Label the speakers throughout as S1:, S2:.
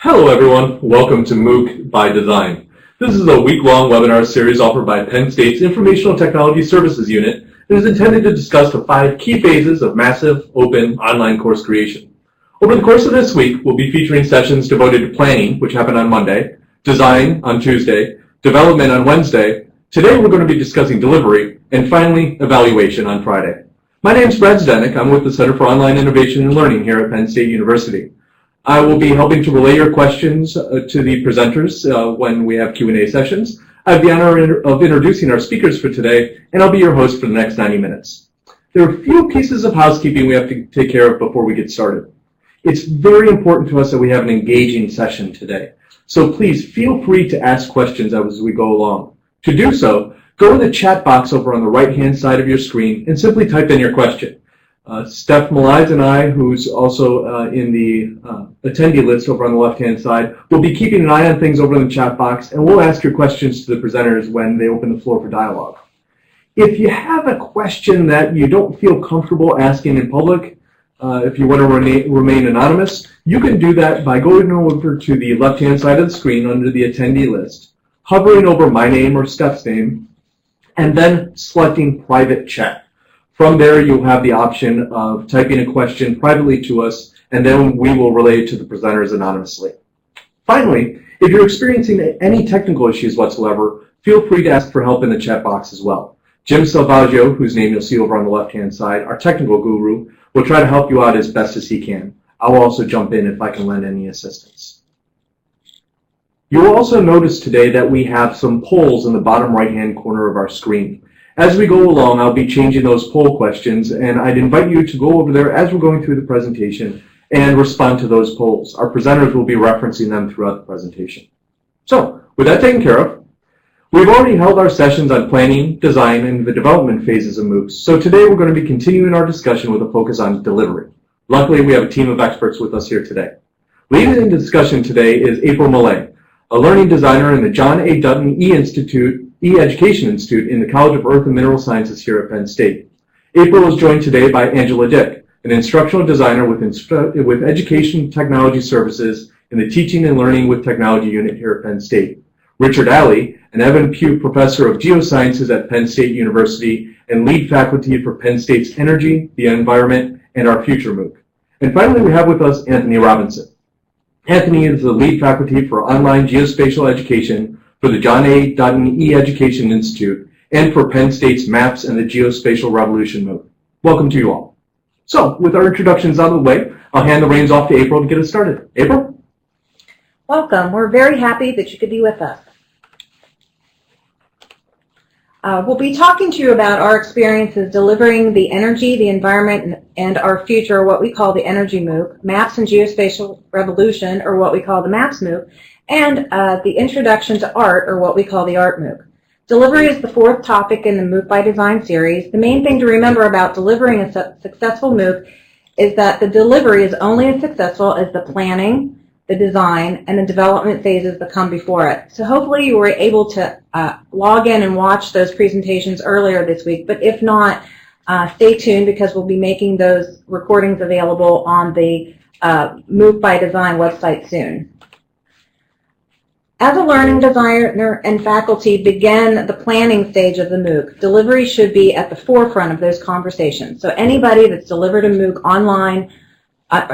S1: Hello everyone, welcome to MOOC by Design. This is a week-long webinar series offered by Penn State's Informational Technology Services Unit and is intended to discuss the 5 key phases of massive, open, online course creation. Over the course of this week, we'll be featuring sessions devoted to planning, which happened on Monday, design on Tuesday, development on Wednesday. Today we're going to be discussing delivery, and finally, evaluation on Friday. My name is Brad Zdenek. I'm with the Center for Online Innovation and Learning here at Penn State University. I will be helping to relay your questions to the presenters when we have Q&A sessions. I have the honor of introducing our speakers for today, and I'll be your host for the next 90 minutes. There are a few pieces of housekeeping we have to take care of before we get started. It's very important to us that we have an engaging session today. So please feel free to ask questions as we go along. To do so, go in the chat box over on the right-hand side of your screen and simply type in your question. Steph Malize and I, who's also in the attendee list over on the left-hand side, will be keeping an eye on things over in the chat box, and we'll ask your questions to the presenters when they open the floor for dialogue. If you have a question that you don't feel comfortable asking in public, if you want to remain anonymous, you can do that by going over to the left-hand side of the screen under the attendee list, hovering over my name or Steph's name, and then selecting private chat. From there, you'll have the option of typing a question privately to us, and then we will relay it to the presenters anonymously. Finally, if you're experiencing any technical issues whatsoever, feel free to ask for help in the chat box as well. Jim Salvaggio, whose name you'll see over on the left-hand side, our technical guru, will try to help you out as best as he can. I will also jump in if I can lend any assistance. You will also notice today that we have some polls in the bottom right-hand corner of our screen. As we go along, I'll be changing those poll questions, and I'd invite you to go over there as we're going through the presentation and respond to those polls. Our presenters will be referencing them throughout the presentation. So, with that taken care of, we've already held our sessions on planning, design, and the development phases of MOOCs, so today we're going to be continuing our discussion with a focus on delivery. Luckily, we have a team of experts with us here today. Leading the discussion today is April Millay, a learning designer in the John A. Dutton E-Education Institute in the College of Earth and Mineral Sciences here at Penn State. April is joined today by Angela Dick, an instructional designer with Education Technology Services in the Teaching and Learning with Technology unit here at Penn State. Richard Alley, an Evan Pugh Professor of Geosciences at Penn State University and lead faculty for Penn State's Energy, the Environment, and Our Future MOOC. And finally, we have with us Anthony Robinson. Anthony is the lead faculty for Online Geospatial Education for the John A. Dutton E-Education Institute and for Penn State's MAPS and the Geospatial Revolution MOOC. Welcome to you all. So, with our introductions out of the way, I'll hand the reins off to April to get us started. April?
S2: Welcome. We're very happy that you could be with us. We'll be talking to you about our experiences delivering the energy, the environment, and our future, what we call the Energy MOOC, Maps and Geospatial Revolution, or what we call the MAPS MOOC, and the Introduction to Art, or what we call the Art MOOC. Delivery is the 4th topic in the MOOC by Design series. The main thing to remember about delivering a successful MOOC is that the delivery is only as successful as the planning, the design, and the development phases that come before it. So hopefully you were able to log in and watch those presentations earlier this week, but if not, stay tuned because we'll be making those recordings available on the MOOC by Design website soon. As a learning designer and faculty begin the planning stage of the MOOC, delivery should be at the forefront of those conversations. So anybody that's delivered a MOOC online,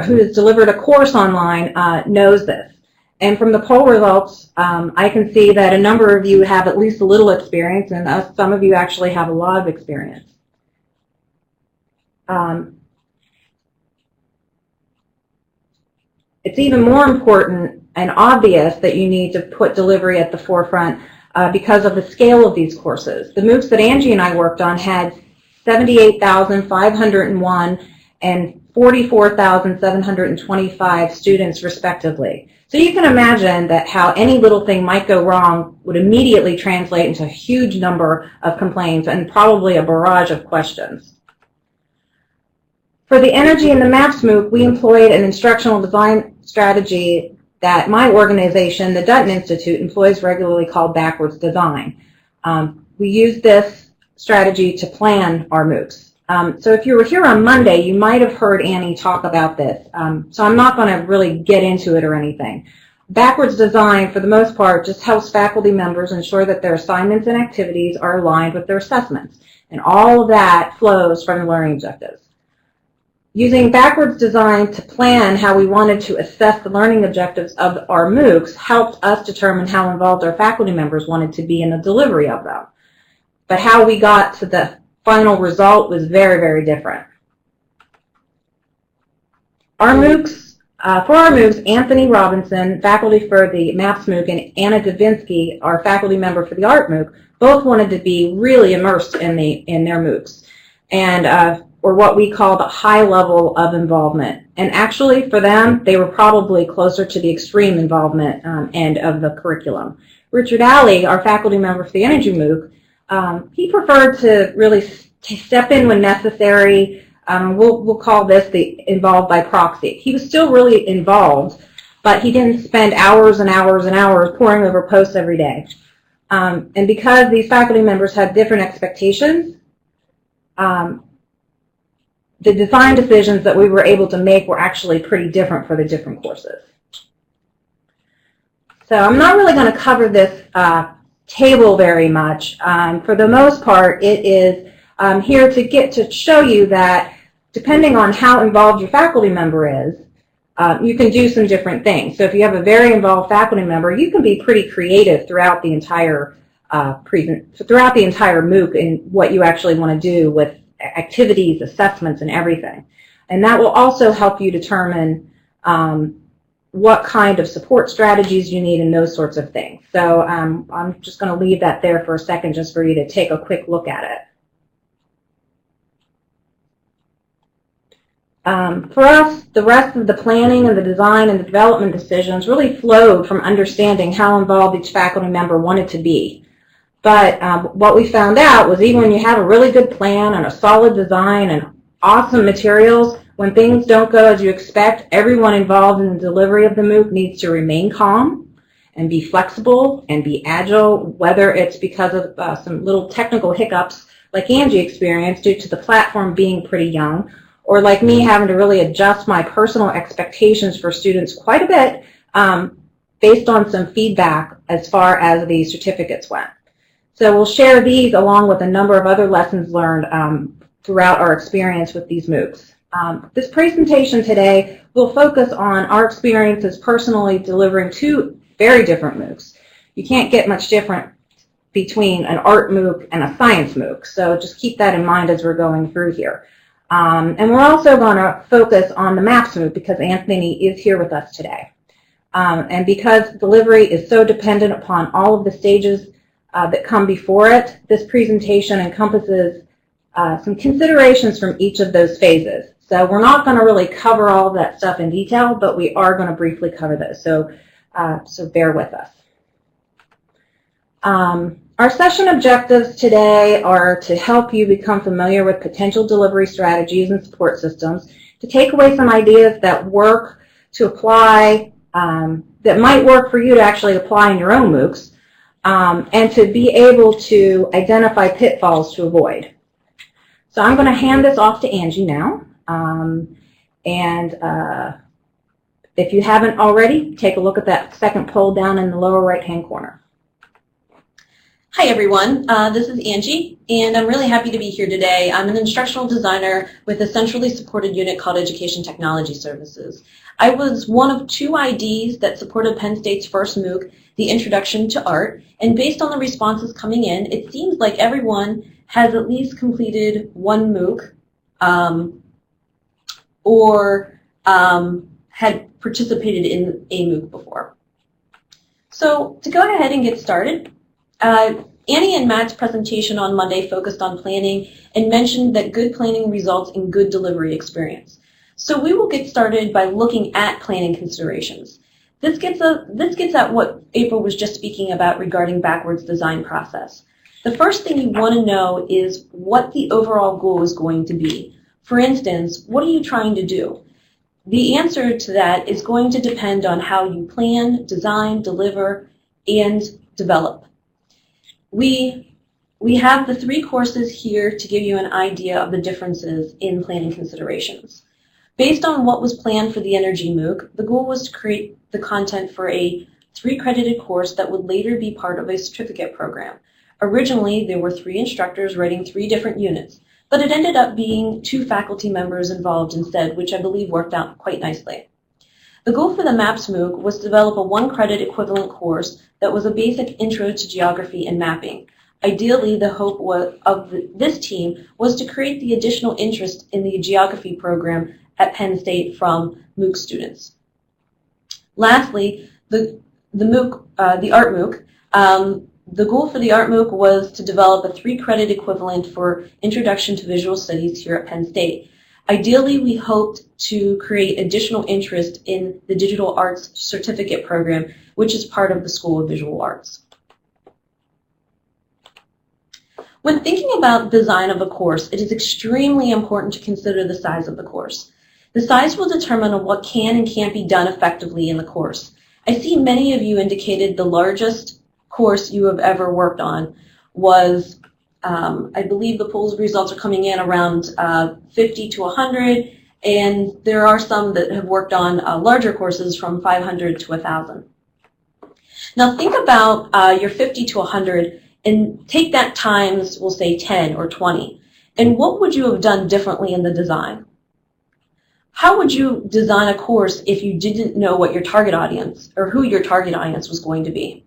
S2: who has delivered a course online, knows this. And from the poll results, I can see that a number of you have at least a little experience, and some of you actually have a lot of experience. It's even more important and obvious that you need to put delivery at the forefront because of the scale of these courses. The MOOCs that Angie and I worked on had 78,501 and 44,725 students respectively. So you can imagine that how any little thing might go wrong would immediately translate into a huge number of complaints and probably a barrage of questions. For the Energy and the MAPS MOOC, we employed an instructional design strategy that my organization, the Dutton Institute, employs regularly called backwards design. We use this strategy to plan our MOOCs. So if you were here on Monday, you might have heard Annie talk about this. So I'm not going to really get into it or anything. Backwards design, for the most part, just helps faculty members ensure that their assignments and activities are aligned with their assessments. And all of that flows from the learning objectives. Using backwards design to plan how we wanted to assess the learning objectives of our MOOCs helped us determine how involved our faculty members wanted to be in the delivery of them. But how we got to the final result was very, very different. Our MOOCs, for our MOOCs, Anthony Robinson, faculty for the Maps MOOC, and Anna Davinsky, our faculty member for the Art MOOC, both wanted to be really immersed in their MOOCs, and or what we call the high level of involvement. And actually, for them, they were probably closer to the extreme involvement end of the curriculum. Richard Alley, our faculty member for the Energy MOOC, he preferred to really step in when necessary. We'll call this the involved by proxy. He was still really involved, but he didn't spend hours and hours and hours poring over posts every day. And because these faculty members had different expectations, the design decisions that we were able to make were actually pretty different for the different courses. So I'm not really going to cover this table very much. For the most part, it is here to show you that depending on how involved your faculty member is, you can do some different things. So if you have a very involved faculty member, you can be pretty creative throughout the entire MOOC in what you actually want to do with activities, assessments, and everything. And that will also help you determine what kind of support strategies you need and those sorts of things. So I'm just going to leave that there for a second just for you to take a quick look at it. For us, the rest of the planning and the design and the development decisions really flowed from understanding how involved each faculty member wanted to be. But what we found out was even when you have a really good plan and a solid design and awesome materials, when things don't go as you expect, everyone involved in the delivery of the MOOC needs to remain calm and be flexible and be agile, whether it's because of some little technical hiccups like Angie experienced due to the platform being pretty young, or like me having to really adjust my personal expectations for students quite a bit based on some feedback as far as the certificates went. So we'll share these along with a number of other lessons learned throughout our experience with these MOOCs. This presentation today will focus on our experiences personally delivering two very different MOOCs. You can't get much different between an art MOOC and a science MOOC, so just keep that in mind as we're going through here. And we're also going to focus on the Maps MOOC because Anthony is here with us today. And because delivery is so dependent upon all of the stages that come before it, this presentation encompasses some considerations from each of those phases. So we're not going to really cover all of that stuff in detail, but we are going to briefly cover those. So, so bear with us. Our session objectives today are to help you become familiar with potential delivery strategies and support systems, to take away some ideas that work to apply, that might work for you to actually apply in your own MOOCs, and to be able to identify pitfalls to avoid. So I'm going to hand this off to Angie now. If you haven't already, take a look at that second poll down in the lower right-hand corner.
S3: Hi everyone, this is Angie, and I'm really happy to be here today. I'm an instructional designer with a centrally supported unit called Education Technology Services. I was one of two IDs that supported Penn State's first MOOC, the Introduction to Art, and based on the responses coming in, it seems like everyone has at least completed one MOOC or had participated in a MOOC before. So to go ahead and get started, Annie and Matt's presentation on Monday focused on planning and mentioned that good planning results in good delivery experience. So we will get started by looking at planning considerations. This gets at what April was just speaking about regarding backwards design process. The first thing you want to know is what the overall goal is going to be. For instance, what are you trying to do? The answer to that is going to depend on how you plan, design, deliver, and develop. We have the three courses here to give you an idea of the differences in planning considerations. Based on what was planned for the Energy MOOC, the goal was to create the content for a 3-credited course that would later be part of a certificate program. Originally, there were 3 instructors writing 3 different units, but it ended up being 2 faculty members involved instead, which I believe worked out quite nicely. The goal for the MAPS MOOC was to develop a 1-credit equivalent course that was a basic intro to geography and mapping. Ideally, the hope of this team was to create the additional interest in the geography program at Penn State from MOOC students. Lastly, the Art MOOC. The goal for the Art MOOC was to develop a 3-credit equivalent for Introduction to Visual Studies here at Penn State. Ideally, we hoped to create additional interest in the Digital Arts Certificate program, which is part of the School of Visual Arts. When thinking about design of a course, it is extremely important to consider the size of the course. The size will determine what can and can't be done effectively in the course. I see many of you indicated the largest course you have ever worked on was, I believe the polls results are coming in around 50 to 100, and there are some that have worked on larger courses from 500 to 1,000. Now think about your 50 to 100 and take that times, we'll say 10 or 20, and what would you have done differently in the design? How would you design a course if you didn't know what your target audience or who your target audience was going to be?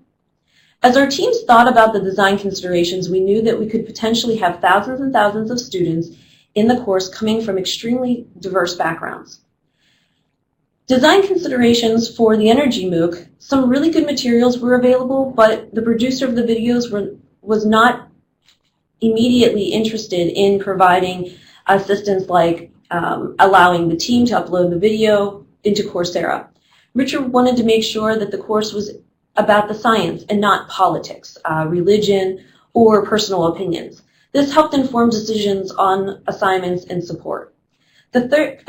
S3: As our teams thought about the design considerations, we knew that we could potentially have thousands and thousands of students in the course coming from extremely diverse backgrounds. Design considerations for the Energy MOOC, some really good materials were available, but the producer of the videos was not immediately interested in providing assistance like allowing the team to upload the video into Coursera. Richard wanted to make sure that the course was about the science and not politics, religion, or personal opinions. This helped inform decisions on assignments and support. The third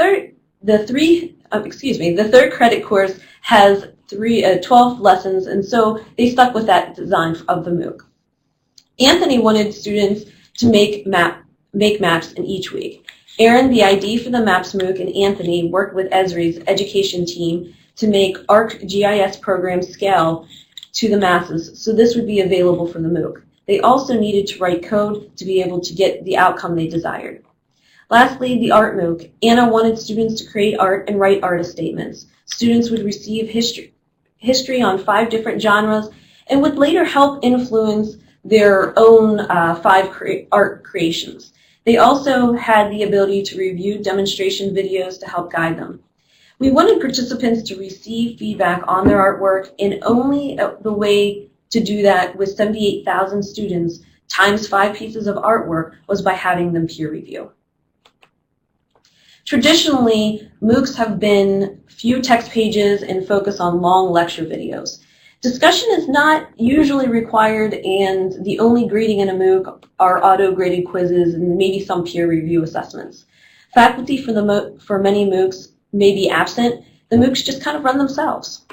S3: credit course has 12 lessons, and so they stuck with that design of the MOOC. Anthony wanted students to make maps in each week. Aaron, the ID for the MAPS MOOC, and Anthony worked with Esri's education team to make ArcGIS programs scale to the masses, so this would be available for the MOOC. They also needed to write code to be able to get the outcome they desired. Lastly, the Art MOOC. Anna wanted students to create art and write artist statements. Students would receive history on 5 different genres and would later help influence their own 5 art creations. They also had the ability to review demonstration videos to help guide them. We wanted participants to receive feedback on their artwork, and only the way to do that with 78,000 students times 5 pieces of artwork was by having them peer review. Traditionally, MOOCs have been few text pages and focus on long lecture videos. Discussion is not usually required, and the only grading in a MOOC are auto-graded quizzes and maybe some peer review assessments. Faculty for many MOOCs may be absent. The MOOCs just kind of run themselves.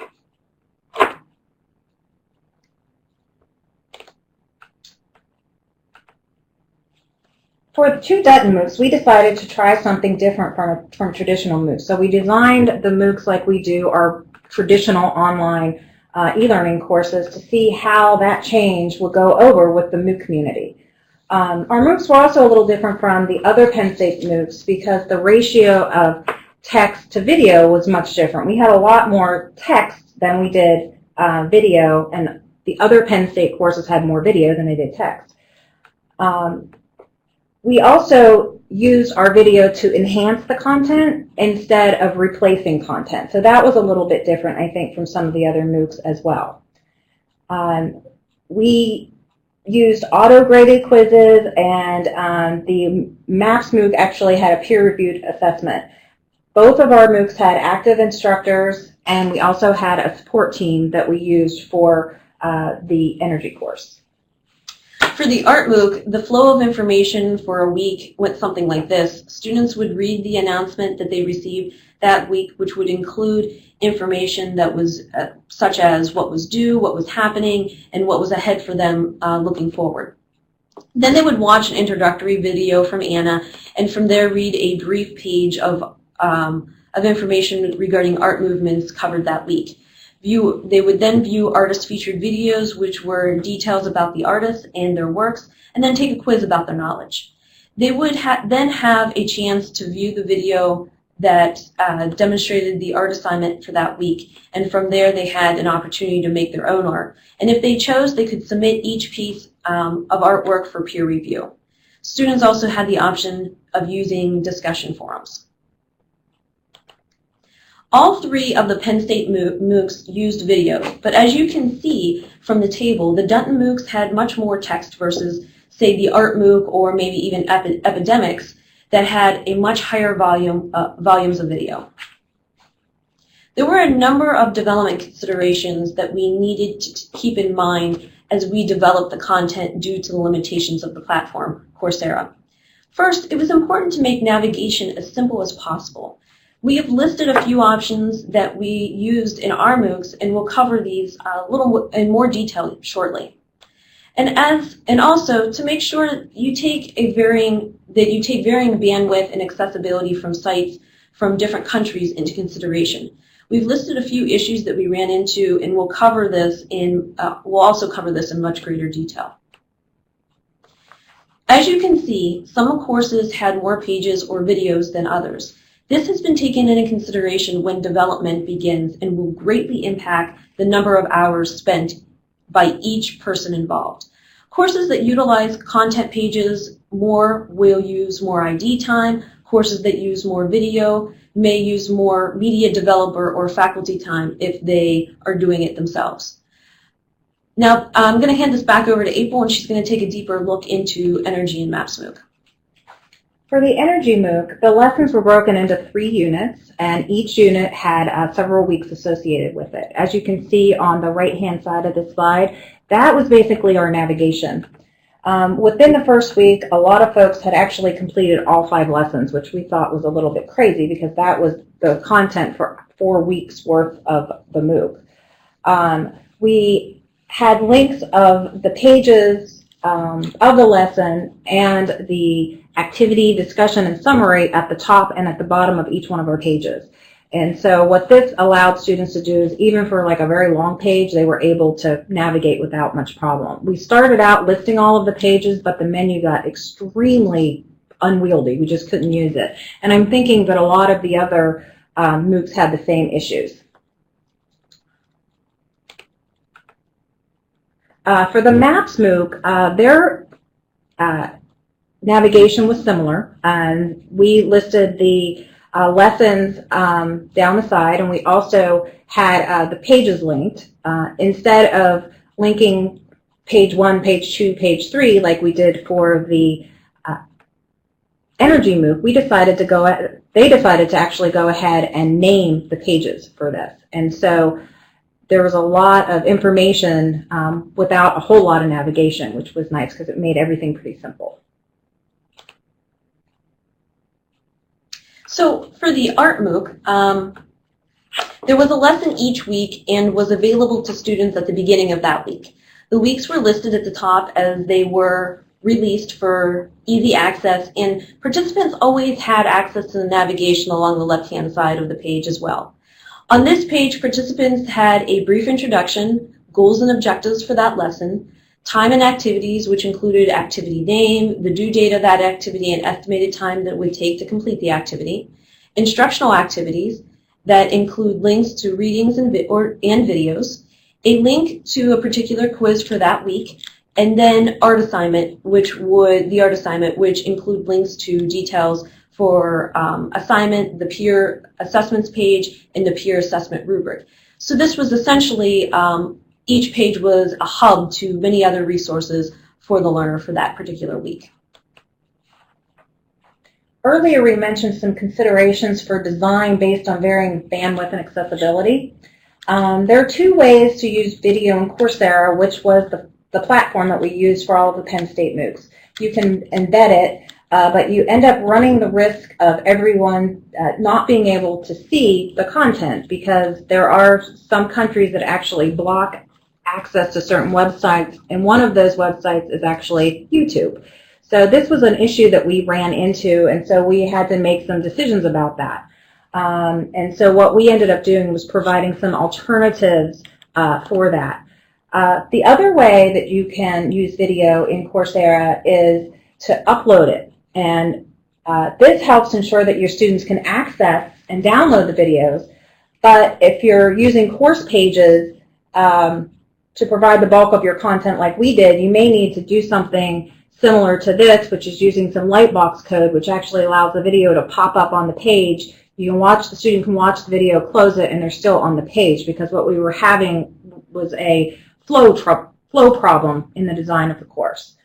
S2: For the 2 Dutton MOOCs, we decided to try something different from traditional MOOCs. So we designed the MOOCs like we do our traditional online e-learning courses to see how that change will go over with the MOOC community. Our MOOCs were also a little different from the other Penn State MOOCs because the ratio of text to video was much different. We had a lot more text than we did video, and the other Penn State courses had more video than they did text. We also used our video to enhance the content instead of replacing content. So that was a little bit different, I think, from some of the other MOOCs as well. We used auto-graded quizzes, and the MAPS MOOC actually had a peer-reviewed assessment. Both of our MOOCs had active instructors, and we also had a support team that we used for the energy course.
S3: For the Art MOOC, the flow of information for a week went something like this. Students would read the announcement that they received that week, which would include information that was such as what was due, what was happening, and what was ahead for them looking forward. Then they would watch an introductory video from Anna, and from there read a brief page of of information regarding art movements covered that week. They would then view artist-featured videos, which were details about the artists and their works, and then take a quiz about their knowledge. They would then have a chance to view the video that demonstrated the art assignment for that week, and from there they had an opportunity to make their own art. And if they chose, they could submit each piece of artwork for peer review. Students also had the option of using discussion forums. All three of the Penn State MOOCs used video, but as you can see from the table, the Dunton MOOCs had much more text versus, say, the art MOOC or maybe even epidemics that had a much higher volumes of video. There were a number of development considerations that we needed to keep in mind as we developed the content due to the limitations of the platform, Coursera. First, it was important to make navigation as simple as possible. We have listed a few options that we used in our MOOCs, and we'll cover these a little in more detail shortly. And also to make sure that you take varying bandwidth and accessibility from sites from different countries into consideration. We've listed a few issues that we ran into, and we'll also cover this in much greater detail. As you can see, some courses had more pages or videos than others. This has been taken into consideration when development begins and will greatly impact the number of hours spent by each person involved. Courses that utilize content pages more will use more ID time. Courses that use more video may use more media developer or faculty time if they are doing it themselves. Now, I'm going to hand this back over to April, and she's going to take a deeper look into Energy and Maps MOOC.
S2: For the Energy MOOC, the lessons were broken into 3 units, and each unit had several weeks associated with it. As you can see on the right-hand side of the slide, that was basically our navigation. Within the first week, a lot of folks had actually completed all 5 lessons, which we thought was a little bit crazy because that was the content for 4 weeks worth of the MOOC. We had links of the pages of the lesson and the activity, discussion, and summary at the top and at the bottom of each one of our pages. And so what this allowed students to do is even for like a very long page, they were able to navigate without much problem. We started out listing all of the pages, but the menu got extremely unwieldy. We just couldn't use it. And I'm thinking that a lot of the other MOOCs had the same issues. For the Maps MOOC, their navigation was similar, and we listed the lessons down the side, and we also had the pages linked. Instead of linking page 1, page 2, page 3 like we did for the Energy MOOC, they decided to actually go ahead and name the pages for this. And so there was a lot of information without a whole lot of navigation, which was nice because it made everything pretty simple.
S3: So for the Art MOOC, there was a lesson each week and was available to students at the beginning of that week. The weeks were listed at the top as they were released for easy access, and participants always had access to the navigation along the left-hand side of the page as well. On this page, participants had a brief introduction, goals and objectives for that lesson, time and activities, which included activity name, the due date of that activity, and estimated time that it would take to complete the activity, instructional activities that include links to readings and videos, a link to a particular quiz for that week, and then art assignment, which include links to details for assignment, the peer assessments page, and the peer assessment rubric. So this was essentially, each page was a hub to many other resources for the learner for that particular week.
S2: Earlier we mentioned some considerations for design based on varying bandwidth and accessibility. There are 2 ways to use video in Coursera, which was the platform that we used for all of the Penn State MOOCs. You can embed it, but you end up running the risk of everyone not being able to see the content because there are some countries that actually block access to certain websites, and one of those websites is actually YouTube. So this was an issue that we ran into, and so we had to make some decisions about that. And so what we ended up doing was providing some alternatives for that. The other way that you can use video in Coursera is to upload it. And this helps ensure that your students can access and download the videos. But if you're using course pages to provide the bulk of your content like we did, you may need to do something similar to this, which is using some lightbox code, which actually allows the video to pop up on the page. You can watch, the student can watch the video, close it, and they're still on the page, because what we were having was a flow problem in the design of the course.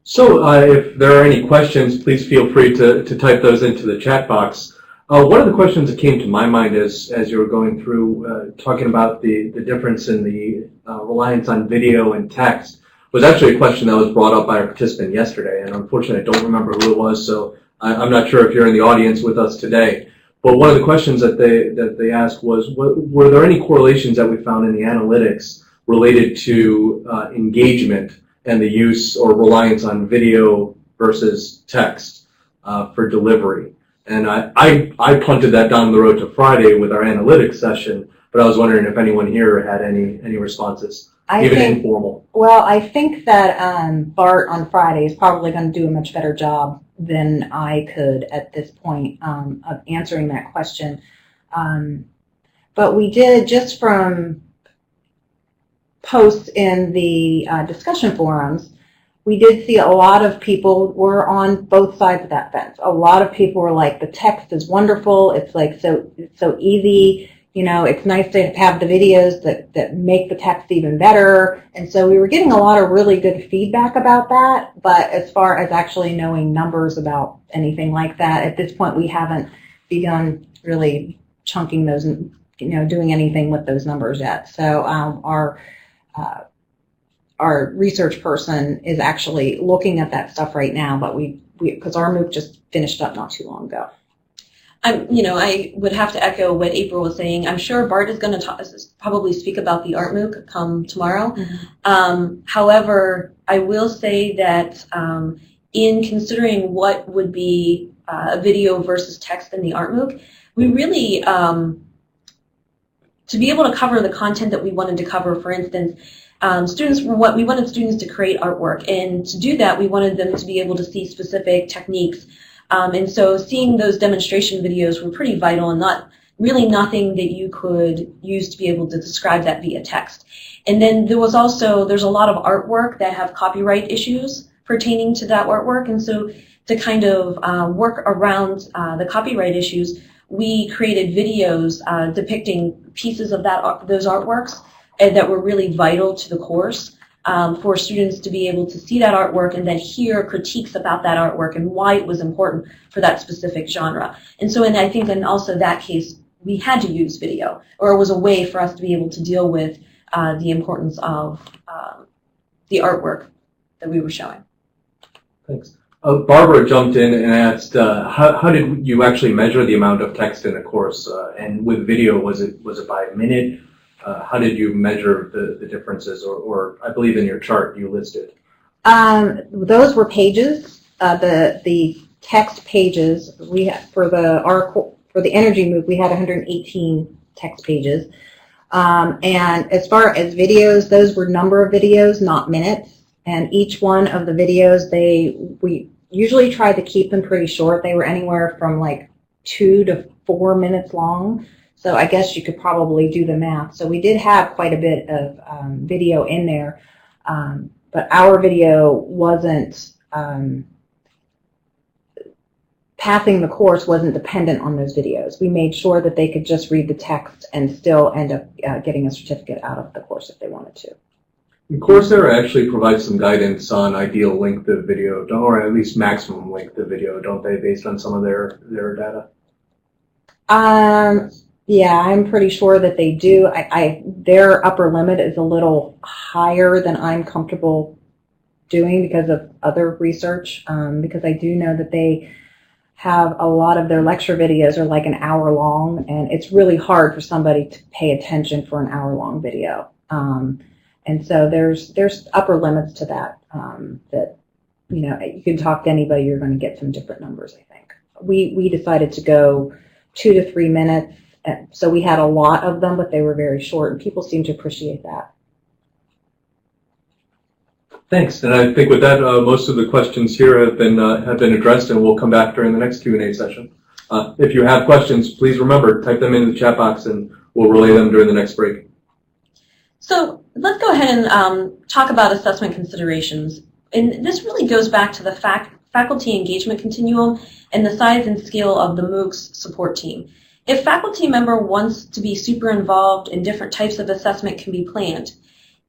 S1: So if there are any questions, please feel free to type those into the chat box. One of the questions that came to my mind as you were going through talking about the difference in the reliance on video and text was actually a question that was brought up by a participant yesterday, and unfortunately I don't remember who it was, so I'm not sure if you're in the audience with us today. But one of the questions that they asked was, were there any correlations that we found in the analytics related to engagement and the use or reliance on video versus text for delivery? And I punted that down the road to Friday with our analytics session, but I was wondering if anyone here had any responses, even informal.
S2: Well, I think that Bart on Friday is probably going to do a much better job than I could at this point of answering that question. But we did, just from posts in the discussion forums, we did see a lot of people were on both sides of that fence. A lot of people were like, the text is wonderful. It's like it's so easy. You know, it's nice to have the videos that make the text even better. And so we were getting a lot of really good feedback about that. But as far as actually knowing numbers about anything like that, at this point we haven't begun really chunking those, doing anything with those numbers yet. So our research person is actually looking at that stuff right now, but because our MOOC just finished up not too long ago.
S3: I would have to echo what April was saying. I'm sure Bart is going to probably speak about the art MOOC come tomorrow. Mm-hmm. However, I will say that in considering what would be video versus text in the art MOOC, we really, to be able to cover the content that we wanted to cover, for instance, we wanted students to create artwork, and to do that we wanted them to be able to see specific techniques, and so seeing those demonstration videos were pretty vital, and nothing that you could use to be able to describe that via text. And then there's a lot of artwork that have copyright issues pertaining to that artwork, and so to kind of work around the copyright issues, we created videos depicting pieces of those artworks that were really vital to the course, for students to be able to see that artwork and then hear critiques about that artwork and why it was important for that specific genre. And so I think in also that case, we had to use video, or it was a way for us to be able to deal with the importance of the artwork that we were showing. Thanks.
S1: Barbara jumped in and asked, how did you actually measure the amount of text in a course? And with video, was it by a minute? How did you measure the differences, or I believe in your chart you listed?
S2: Those were pages. The text pages we had for the energy MOOC, we had 118 text pages. And as far as videos, those were number of videos, not minutes. And each one of the videos, we usually tried to keep them pretty short. They were anywhere from like 2 to 4 minutes long. So I guess you could probably do the math. So we did have quite a bit of video in there, but our video wasn't, passing the course wasn't dependent on those videos. We made sure that they could just read the text and still end up getting a certificate out of the course if they wanted to.
S1: Coursera actually provides some guidance on ideal length of video, or at least maximum length of video, don't they, based on some of their data?
S2: Yeah, I'm pretty sure that they do. Their upper limit is a little higher than I'm comfortable doing because of other research, because I do know that they have a lot of their lecture videos are like an hour long, and it's really hard for somebody to pay attention for an hour-long video. And so there's upper limits to that that you can talk to anybody, you're going to get some different numbers, I think. We decided to go 2 to 3 minutes, so we had a lot of them, but they were very short, and people seemed to appreciate that.
S1: Thanks, and I think with that, most of the questions here have been addressed, and we'll come back during the next Q&A session. If you have questions, please remember, type them into the chat box, and we'll relay them during the next break.
S3: So let's go ahead and talk about assessment considerations. And this really goes back to the faculty engagement continuum and the size and scale of the MOOCs support team. If faculty member wants to be super involved in different types of assessment can be planned.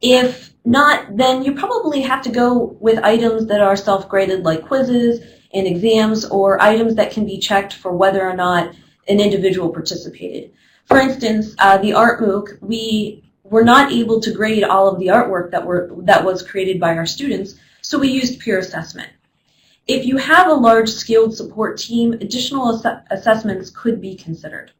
S3: If not, then you probably have to go with items that are self-graded like quizzes and exams, or items that can be checked for whether or not an individual participated. For instance, the art MOOC, we were not able to grade all of the artwork that was created by our students, so we used peer assessment. If you have a large skilled support team, additional assessments could be considered.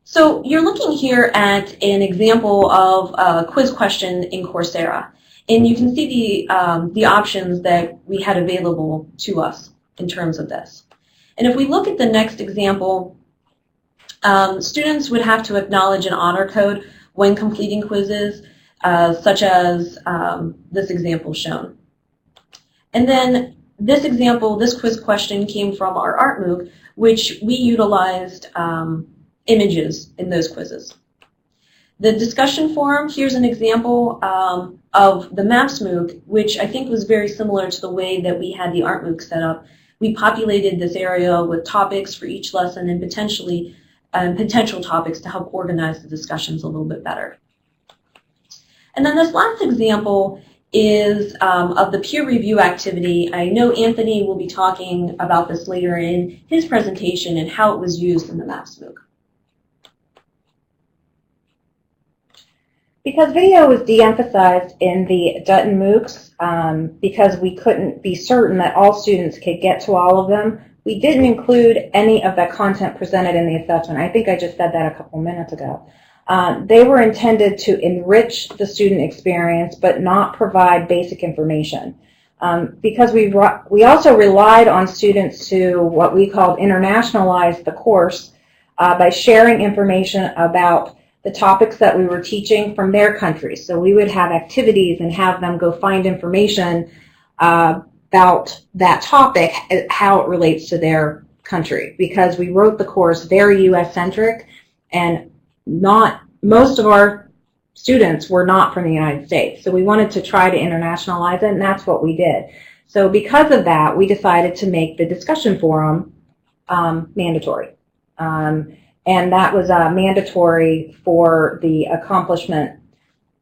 S3: So you're looking here at an example of a quiz question in Coursera, and you can see the options that we had available to us in terms of this. And if we look at the next example, students would have to acknowledge an honor code when completing quizzes, such as this example shown. And then this example, this quiz question came from our art MOOC, which we utilized images in those quizzes. The discussion forum, here's an example of the Maps MOOC, which I think was very similar to the way that we had the art MOOC set up. We populated this area with topics for each lesson and potential topics to help organize the discussions a little bit better. And then this last example is of the peer review activity. I know Anthony will be talking about this later in his presentation and how it was used in the Maps MOOC.
S2: Because video was de-emphasized in the Dutton MOOCs, because we couldn't be certain that all students could get to all of them, we didn't include any of that content presented in the assessment. I think I just said that a couple minutes ago. They were intended to enrich the student experience, but not provide basic information. Because we also relied on students to what we called internationalize the course by sharing information about the topics that we were teaching from their countries. So we would have activities and have them go find information about that topic, how it relates to their country, because we wrote the course very U.S.-centric, and most of our students were not from the United States. So we wanted to try to internationalize it, and that's what we did. So because of that, we decided to make the discussion forum mandatory. And that was mandatory for the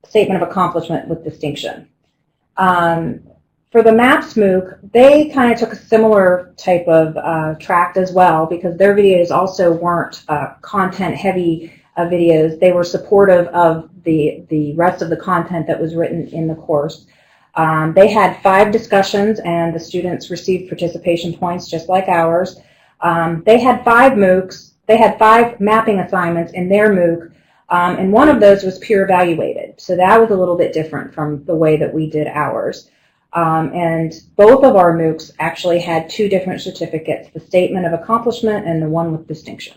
S2: statement of accomplishment with distinction. For the Maps MOOC, they kind of took a similar type of tract as well, because their videos also weren't content-heavy videos. They were supportive of the rest of the content that was written in the course. They had 5 discussions, and the students received participation points just like ours. They had 5 MOOCs. They had 5 mapping assignments in their MOOC, and one of those was peer evaluated. So that was a little bit different from the way that we did ours. And both of our MOOCs actually had 2 different certificates, the statement of accomplishment and the one with distinction.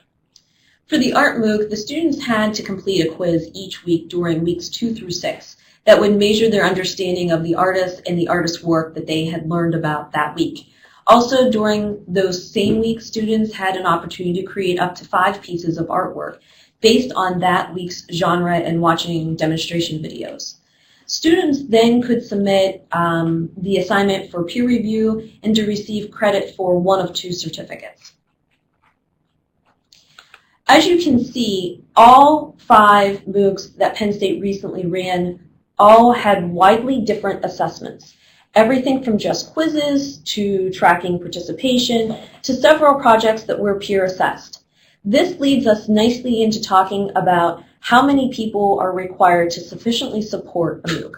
S3: For the art MOOC, the students had to complete a quiz each week during weeks 2 through 6 that would measure their understanding of the artist and the artist's work that they had learned about that week. Also, during those same weeks, students had an opportunity to create up to 5 pieces of artwork based on that week's genre and watching demonstration videos. Students then could submit the assignment for peer review and to receive credit for one of 2 certificates. As you can see, all 5 MOOCs that Penn State recently ran all had widely different assessments. Everything from just quizzes to tracking participation to several projects that were peer assessed. This leads us nicely into talking about how many people are required to sufficiently support a MOOC.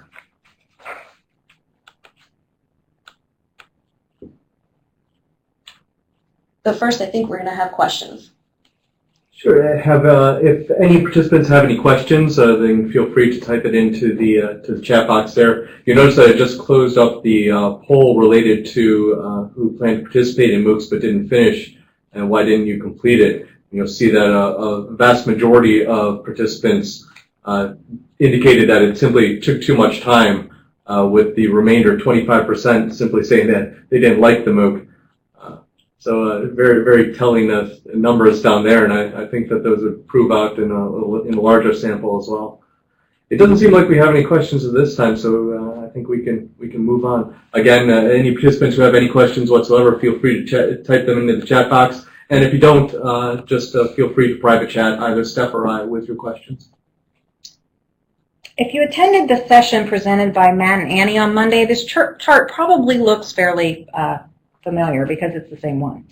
S3: But first, I think we're going to have questions.
S1: Sure. If any participants have any questions, then feel free to type it into the chat box there. You notice that I just closed up the poll related to who planned to participate in MOOCs but didn't finish, and why didn't you complete it? You'll see that a vast majority of participants indicated that it simply took too much time, with the remainder 25% simply saying that they didn't like the MOOC. So very, very telling numbers down there, and I think that those would prove out in a larger sample as well. It doesn't seem like we have any questions at this time, so I think we can move on. Again, any participants who have any questions whatsoever, feel free to type them into the chat box, and if you don't, just feel free to private chat either Steph or I with your questions.
S2: If you attended the session presented by Matt and Annie on Monday, this chart probably looks fairly familiar because it's the same one.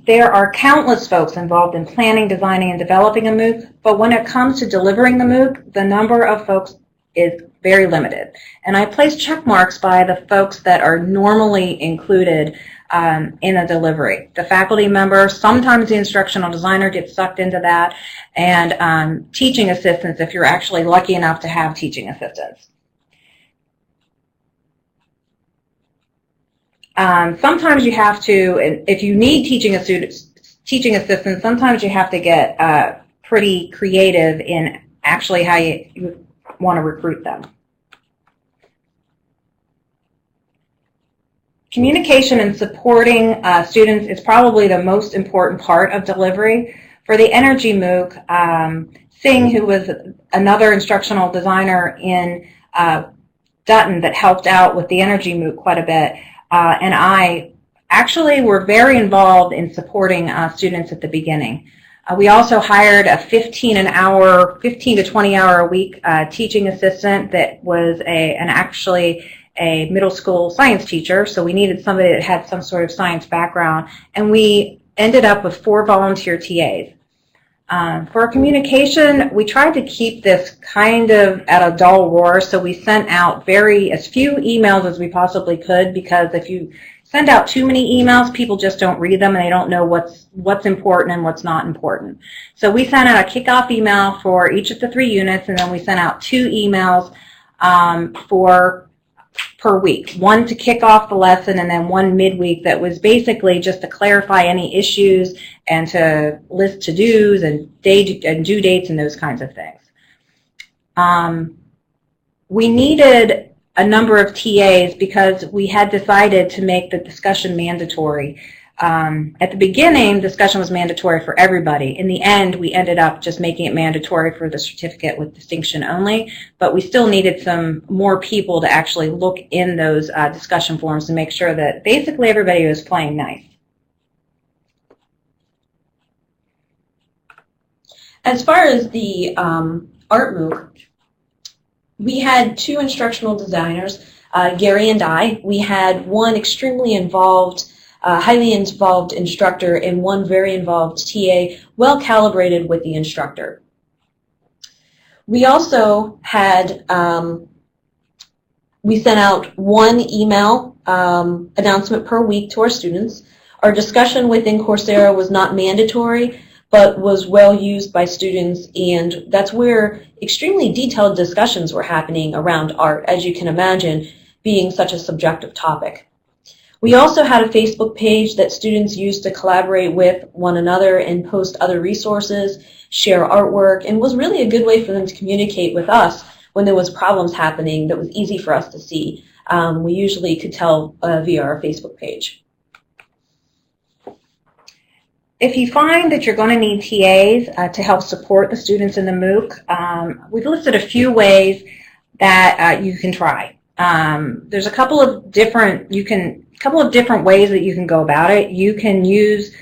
S2: There are countless folks involved in planning, designing, and developing a MOOC, but when it comes to delivering the MOOC, the number of folks is very limited. And I place check marks by the folks that are normally included in a delivery. The faculty member, sometimes the instructional designer gets sucked into that, and teaching assistants if you're actually lucky enough to have teaching assistants. Sometimes you have to, if you need teaching assistants, sometimes you have to get pretty creative in actually how you want to recruit them. Communication and supporting students is probably the most important part of delivery. For the Energy MOOC, Singh, who was another instructional designer in Dutton that helped out with the Energy MOOC quite a bit, and I actually were very involved in supporting students at the beginning. We also hired a 15 to 20 hour a week teaching assistant that was actually a middle school science teacher, so we needed somebody that had some sort of science background, and we ended up with 4 volunteer TAs. For our communication, we tried to keep this kind of at a dull roar, so we sent out as few emails as we possibly could, because if you send out too many emails, people just don't read them and they don't know what's important and what's not important. So we sent out a kickoff email for each of the 3 units, and then we sent out 2 emails per week, one to kick off the lesson and then one midweek that was basically just to clarify any issues and to list to-dos and due dates and those kinds of things. We needed a number of TAs because we had decided to make the discussion mandatory. At the beginning, discussion was mandatory for everybody. In the end, we ended up just making it mandatory for the certificate with distinction only, but we still needed some more people to actually look in those discussion forums to make sure that basically everybody was playing nice.
S3: As far as the art MOOC, we had 2 instructional designers, Gary and I. We had one extremely involved highly involved instructor and one very involved TA, well calibrated with the instructor. We also had, we sent out 1 email announcement per week to our students. Our discussion within Coursera was not mandatory, but was well used by students, and that's where extremely detailed discussions were happening around art, as you can imagine, being such a subjective topic. We also had a Facebook page that students used to collaborate with one another and post other resources, share artwork, and was really a good way for them to communicate with us when there was problems happening that was easy for us to see. We usually could tell via our Facebook page.
S2: If you find that you're going to need TAs to help support the students in the MOOC, we've listed a few ways that you can try. There's a couple of different ways that you can go about it. You can use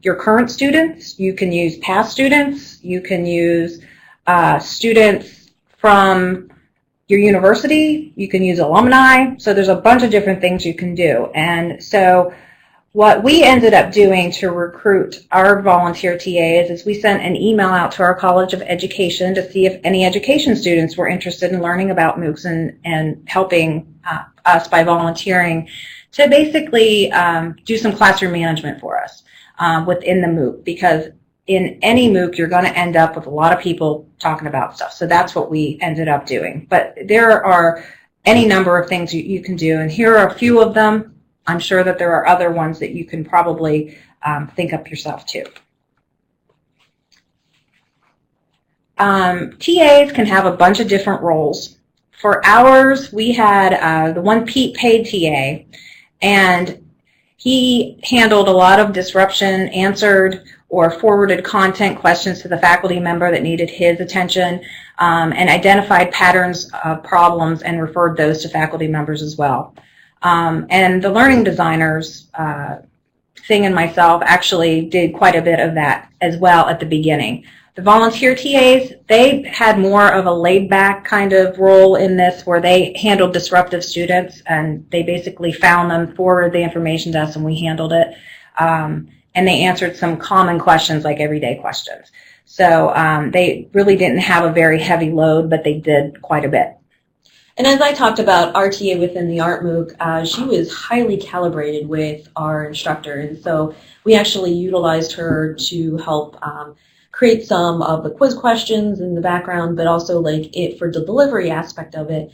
S2: your current students, you can use past students, you can use students from your university, you can use alumni, so there's a bunch of different things you can do. And so what we ended up doing to recruit our volunteer TAs is we sent an email out to our College of Education to see if any education students were interested in learning about MOOCs and helping us by volunteering to basically do some classroom management for us within the MOOC, because in any MOOC, you're going to end up with a lot of people talking about stuff. So that's what we ended up doing. But there are any number of things you can do, and here are a few of them. I'm sure that there are other ones that you can probably think up yourself too. TAs can have a bunch of different roles. For ours, we had the one paid TA, and he handled a lot of disruption, answered or forwarded content questions to the faculty member that needed his attention, and identified patterns of problems and referred those to faculty members as well. And the learning designers, Thing and myself, actually did quite a bit of that as well at the beginning. The volunteer TAs, they had more of a laid-back kind of role in this, where they handled disruptive students, and they basically found them, forwarded the information to us, and we handled it. And they answered some common questions, like everyday questions. So they really didn't have a very heavy load, but they did quite a bit.
S3: And as I talked about our TA within the Art MOOC, she was highly calibrated with our instructor, and so we actually utilized her to help create some of the quiz questions in the background, but also for the delivery aspect of it,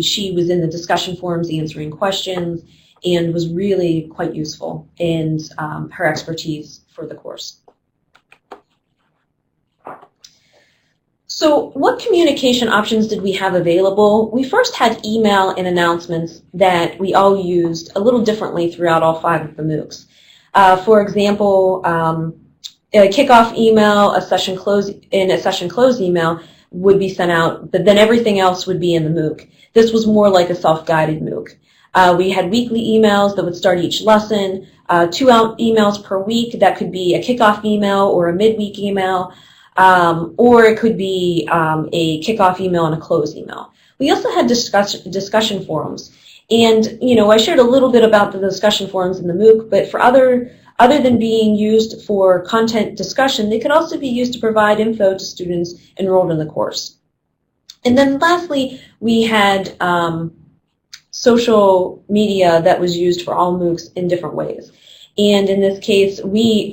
S3: she was in the discussion forums answering questions and was really quite useful in her expertise for the course. So what communication options did we have available? We first had email and announcements that we all used a little differently throughout all 5 of the MOOCs. For example, a kickoff email, a session close email would be sent out, but then everything else would be in the MOOC. This was more like a self-guided MOOC. We had weekly emails that would start each lesson, 2 emails per week. That could be a kickoff email or a midweek email, or it could be a kickoff email and a close email. We also had discussion forums. And, I shared a little bit about the discussion forums in the MOOC, but for other than being used for content discussion, they could also be used to provide info to students enrolled in the course. And then lastly, we had social media that was used for all MOOCs in different ways. And in this case,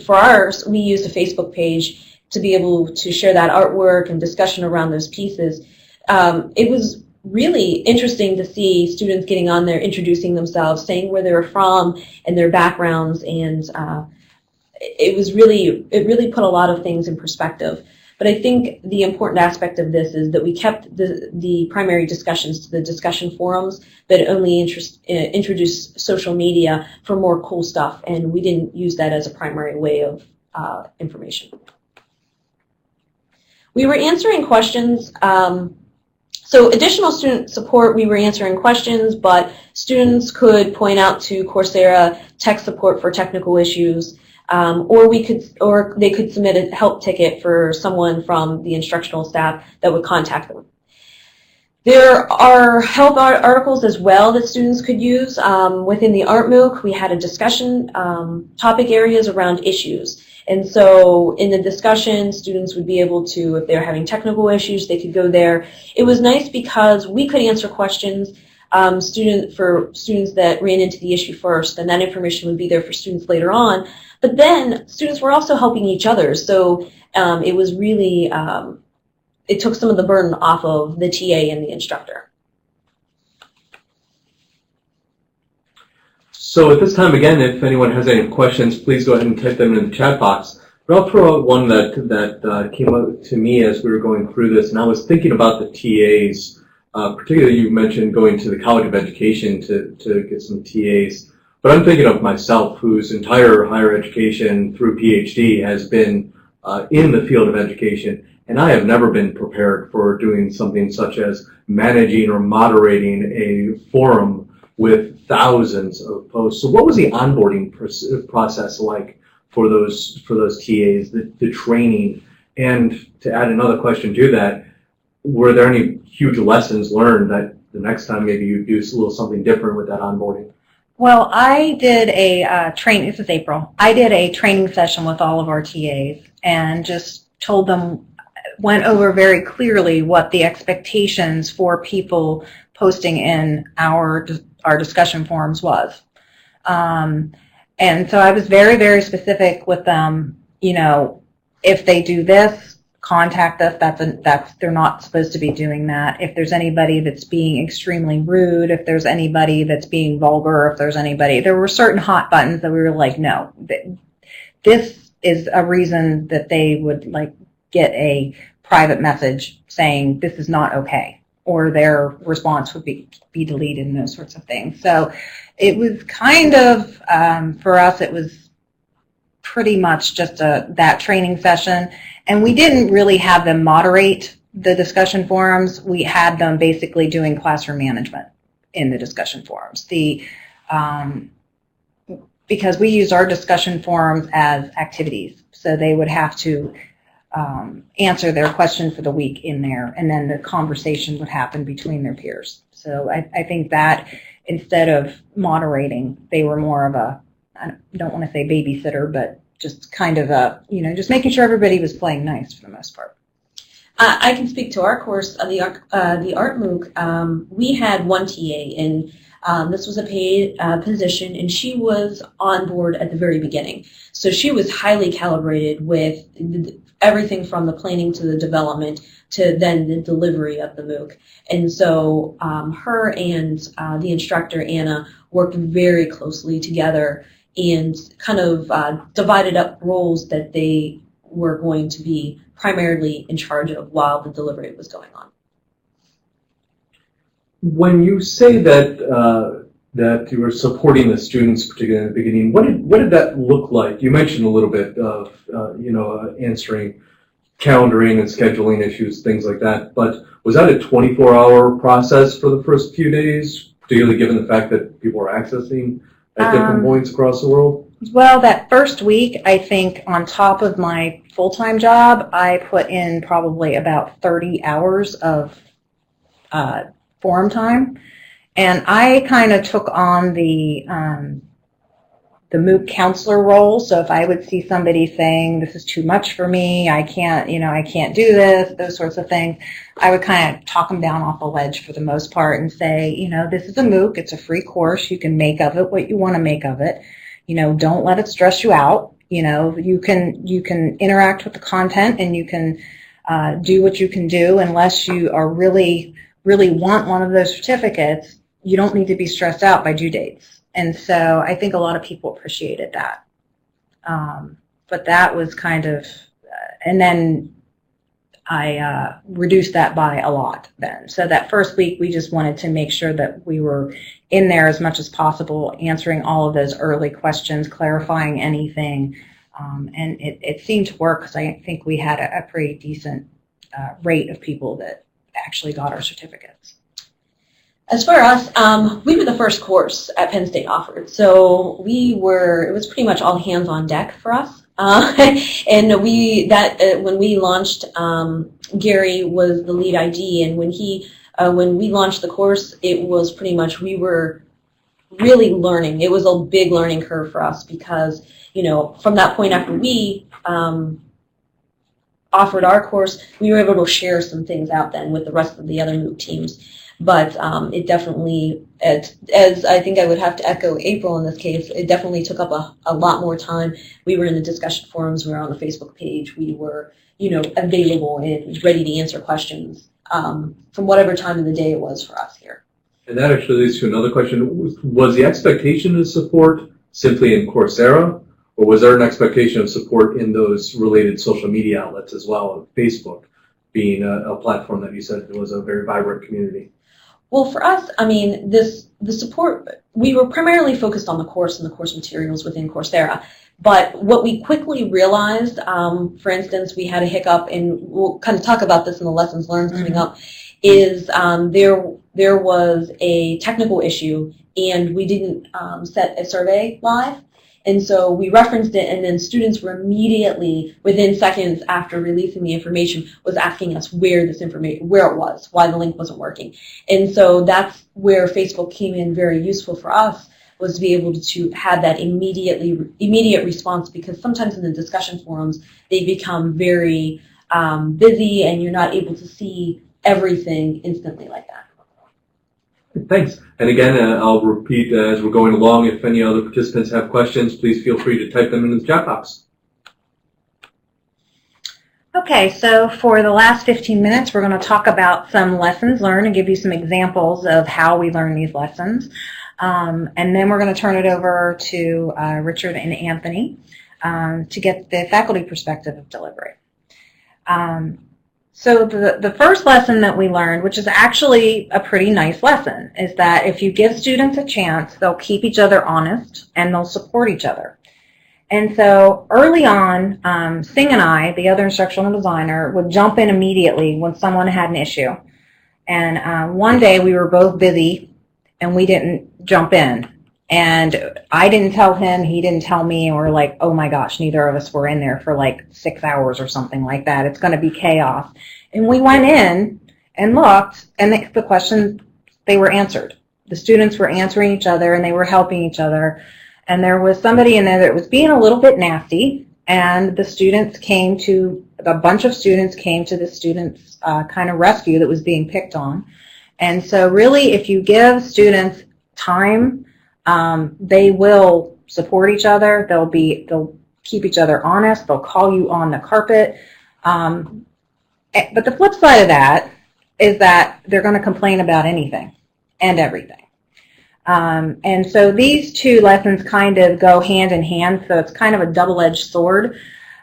S3: for ours, we used a Facebook page to be able to share that artwork and discussion around those pieces. It was really interesting to see students getting on there, introducing themselves, saying where they were from and their backgrounds, and it really put a lot of things in perspective. But I think the important aspect of this is that we kept the primary discussions to the discussion forums, but only introduced social media for more cool stuff, and we didn't use that as a primary way of information. We were answering questions. So additional student support, we were answering questions, but students could point out to Coursera tech support for technical issues, or they could submit a help ticket for someone from the instructional staff that would contact them. There are help articles as well that students could use. Within the Art MOOC, we had a discussion topic areas around issues. And so in the discussion, students would be able to, if they're having technical issues, they could go there. It was nice because we could answer questions for students that ran into the issue first, and that information would be there for students later on. But then students were also helping each other. So it was really, it took some of the burden off of the TA and the instructor.
S1: So at this time, again, if anyone has any questions, please go ahead and type them in the chat box. But I'll throw out one that came up to me as we were going through this, and I was thinking about the TAs. Particularly, you mentioned going to the College of Education to get some TAs. But I'm thinking of myself, whose entire higher education through PhD has been in the field of education, and I have never been prepared for doing something such as managing or moderating a forum with thousands of posts. So what was the onboarding process like for those TAs, the training? And to add another question to that, were there any huge lessons learned that the next time maybe you do a little something different with that onboarding?
S2: Well, I did a training, this is April, I did a training session with all of our TAs and just told them, went over very clearly what the expectations for people posting in our discussion forums was. And so I was very, very specific with them you know, if they do this, contact us. They're not supposed to be doing that. If there's anybody that's being extremely rude, if there's anybody that's being vulgar, if there's anybody, there were certain hot buttons that we were like, no, this is a reason that they would like get a private message saying this is not okay, or their response would be deleted and those sorts of things. So it was kind of, for us, it was pretty much just that training session. And we didn't really have them moderate the discussion forums. We had them basically doing classroom management in the discussion forums. Because we used our discussion forums as activities. So they would have to answer their question for the week in there, and then the conversation would happen between their peers. So I think that instead of moderating, they were more of a, I don't want to say babysitter, but just kind of a, you know, just making sure everybody was playing nice for the most part.
S3: I can speak to our course, the Art MOOC. We had one TA, and this was a paid position, and she was on board at the very beginning. So she was highly calibrated with everything from the planning to the development to then the delivery of the MOOC. And so her and the instructor, Anna, worked very closely together and kind of divided up roles that they were going to be primarily in charge of while the delivery was going on.
S1: When you say that that you were supporting the students, particularly in the beginning, what did that look like? You mentioned a little bit of answering calendaring and scheduling issues, things like that. But was that a 24-hour process for the first few days, particularly given the fact that people were accessing at different points across the world?
S2: Well, that first week, I think on top of my full-time job, I put in probably about 30 hours of forum time. And I kind of took on the MOOC counselor role. So if I would see somebody saying, this is too much for me, I can't do this, those sorts of things, I would kind of talk them down off a ledge for the most part and say, this is a MOOC, it's a free course, you can make of it what you want to make of it. Don't let it stress you out. You can interact with the content, and you can do what you can do. Unless you are really want one of those certificates, you don't need to be stressed out by due dates. And so I think a lot of people appreciated that. But that was kind of, and then I reduced that by a lot then. So that first week, we just wanted to make sure that we were in there as much as possible, answering all of those early questions, clarifying anything. And it seemed to work, because I think we had a pretty decent rate of people that actually got our certificates.
S3: As for us, we were the first course at Penn State offered, so it was pretty much all hands on deck for us. And when we launched, Gary was the lead ID, and when we launched the course, it was pretty much, we were really learning. It was a big learning curve for us, because from that point after we offered our course, we were able to share some things out then with the rest of the other MOOC teams. But it definitely, as I think I would have to echo April in this case, it definitely took up a lot more time. We were in the discussion forums, we were on the Facebook page, we were, available and ready to answer questions from whatever time of the day it was for us here.
S1: And that actually leads to another question. Was the expectation of support simply in Coursera, or was there an expectation of support in those related social media outlets as well, Facebook being a platform that you said was a very vibrant community?
S3: Well, for us, the support, we were primarily focused on the course and the course materials within Coursera. But what we quickly realized, for instance, we had a hiccup, and we'll kind of talk about this in the lessons learned coming up, is there was a technical issue, and we didn't set a survey live. And so we referenced it, and then students were immediately, within seconds after releasing the information, was asking us where it was, why the link wasn't working. And so that's where Facebook came in very useful for us, was to be able to have that immediate response, because sometimes in the discussion forums, they become very busy, and you're not able to see everything instantly like that.
S1: Thanks. And again, I'll repeat as we're going along, if any other participants have questions, please feel free to type them into the chat box.
S2: Okay, so for the last 15 minutes, we're going to talk about some lessons learned and give you some examples of how we learn these lessons. And then we're going to turn it over to Richard and Anthony to get the faculty perspective of delivery. So the first lesson that we learned, which is actually a pretty nice lesson, is that if you give students a chance, they'll keep each other honest and they'll support each other. And so early on, Singh and I, the other instructional designer, would jump in immediately when someone had an issue. And one day we were both busy and we didn't jump in. And I didn't tell him, he didn't tell me, and we're like, oh my gosh, neither of us were in there for like 6 hours or something like that. It's going to be chaos. And we went in and looked, and the questions, they were answered. The students were answering each other and they were helping each other. And there was somebody in there that was being a little bit nasty, and the students came to, a bunch of students came to the students' kind of rescue that was being picked on. And so really, if you give students time, they will support each other. They'll keep each other honest. They'll call you on the carpet. But the flip side of that is that they're going to complain about anything and everything. And so these two lessons kind of go hand in hand, so it's kind of a double-edged sword,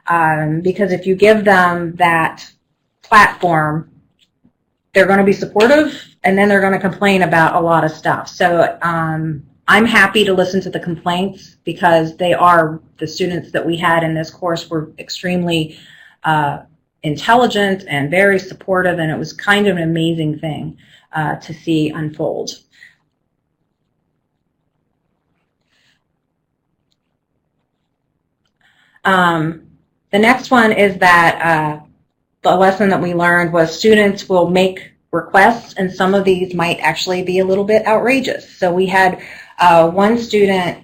S2: because if you give them that platform, they're going to be supportive, and then they're going to complain about a lot of stuff. So I'm happy to listen to the complaints, because the students that we had in this course were extremely intelligent and very supportive, and it was kind of an amazing thing to see unfold. The next one is that the lesson that we learned was students will make requests, and some of these might actually be a little bit outrageous. So we had one student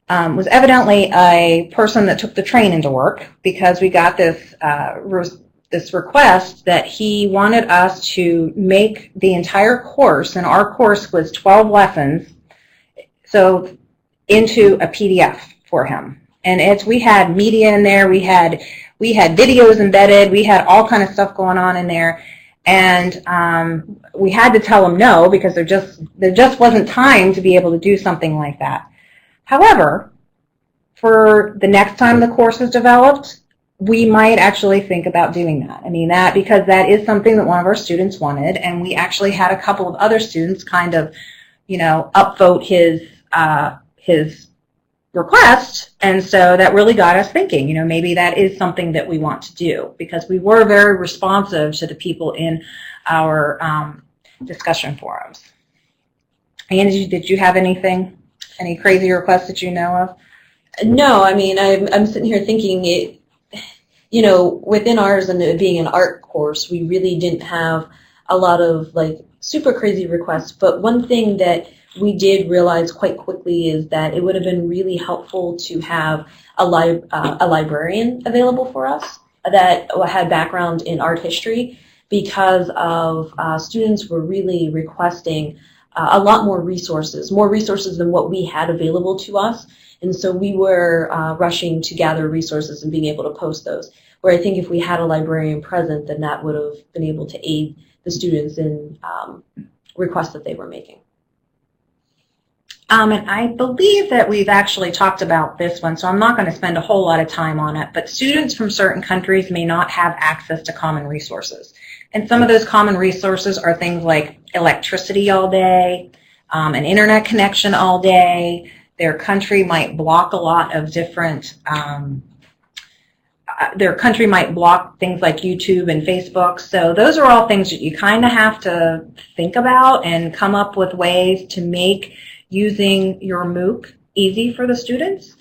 S2: was evidently a person that took the train into work, because we got this this request that he wanted us to make the entire course, and our course was 12 lessons, so into a PDF for him. And we had media in there, we had videos embedded, we had all kind of stuff going on in there, and we had to tell him no, because there just wasn't time to be able to do something like that. However, for the next time the course is developed, we might actually think about doing that. I mean, because that is something that one of our students wanted, and we actually had a couple of other students kind of, upvote his request, and so that really got us thinking, maybe that is something that we want to do, because we were very responsive to the people in our discussion forums. Angie, did you have any crazy requests that you know of?
S3: No, I mean, I'm sitting here thinking, within ours and it being an art course, we really didn't have a lot of like super crazy requests, but one thing that we did realize quite quickly is that it would have been really helpful to have a librarian available for us that had background in art history, because of students were really requesting a lot more resources than what we had available to us. And so we were rushing to gather resources and being able to post those, where I think if we had a librarian present, then that would have been able to aid the students in requests that they were making.
S2: And I believe that we've actually talked about this one, so I'm not going to spend a whole lot of time on it, but students from certain countries may not have access to common resources. And some of those common resources are things like electricity all day, an internet connection all day. Their country might block a lot of different, their country might block things like YouTube and Facebook. So those are all things that you kind of have to think about and come up with ways to make using your MOOC easy for the students.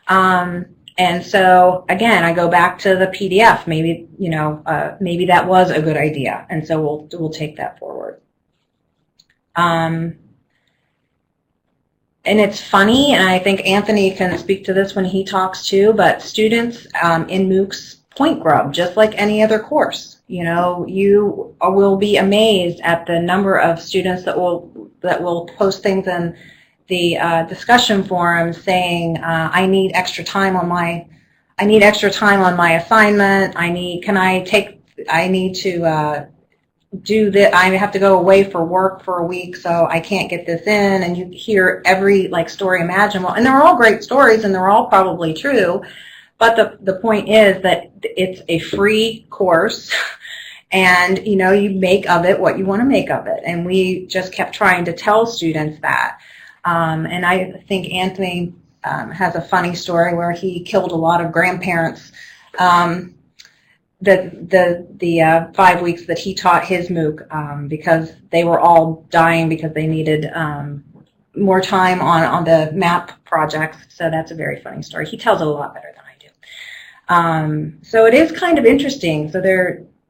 S2: And so again, I go back to the PDF. Maybe maybe that was a good idea, and so we'll take that forward. And it's funny, and I think Anthony can speak to this when he talks too, but students in MOOCs point grub just like any other course. You will be amazed at the number of students that will post things in the discussion forum saying, I need extra time on I need extra time on my assignment. I need to do that. I have to go away for work for a week, so I can't get this in. And you hear every story imaginable, and they're all great stories, and they're all probably true. But the point is that it's a free course, and you make of it what you want to make of it. And we just kept trying to tell students that. And I think Anthony has a funny story where he killed a lot of grandparents. The 5 weeks that he taught his MOOC because they were all dying because they needed more time on the map projects. So that's a very funny story. He tells it a lot better than I do. So it is kind of interesting. So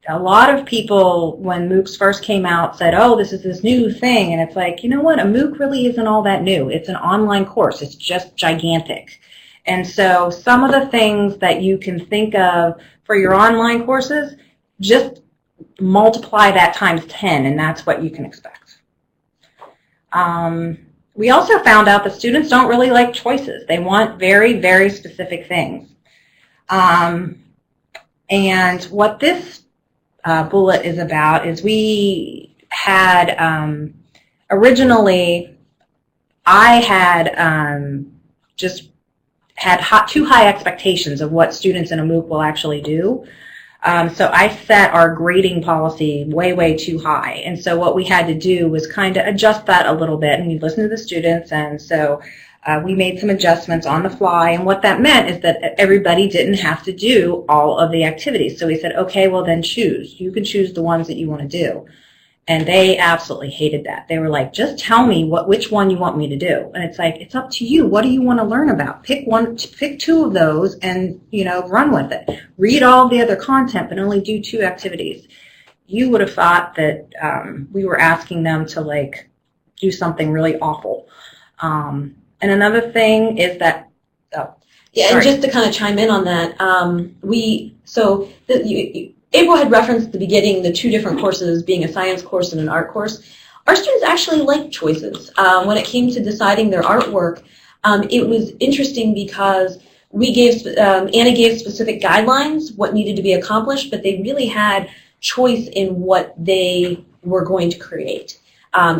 S2: a lot of people, when MOOCs first came out, said, oh, this is this new thing. And it's like, you know what? A MOOC really isn't all that new. It's an online course. It's just gigantic. And so some of the things that you can think of for your online courses, just multiply that times 10, and that's what you can expect. We also found out that students don't really like choices. They want very, very specific things. And what this bullet is about is we had, originally, I had just had too high expectations of what students in a MOOC will actually do. So I set our grading policy way, way too high. And so what we had to do was kind of adjust that a little bit, and we listened to the students, and so we made some adjustments on the fly. And what that meant is that everybody didn't have to do all of the activities. So we said, okay, well then choose. You can choose the ones that you want to do. And they absolutely hated that. They were like, just tell me which one you want me to do. And it's like, it's up to you. What do you want to learn about? Pick two of those and, run with it. Read all the other content, but only do 2 activities. You would have thought that we were asking them to, do something really awful. And another thing is that,
S3: and just to kind of chime in on that, April had referenced at the beginning the 2 different courses being a science course and an art course. Our students actually liked choices. When it came to deciding their artwork, it was interesting because Anna gave specific guidelines, what needed to be accomplished, but they really had choice in what they were going to create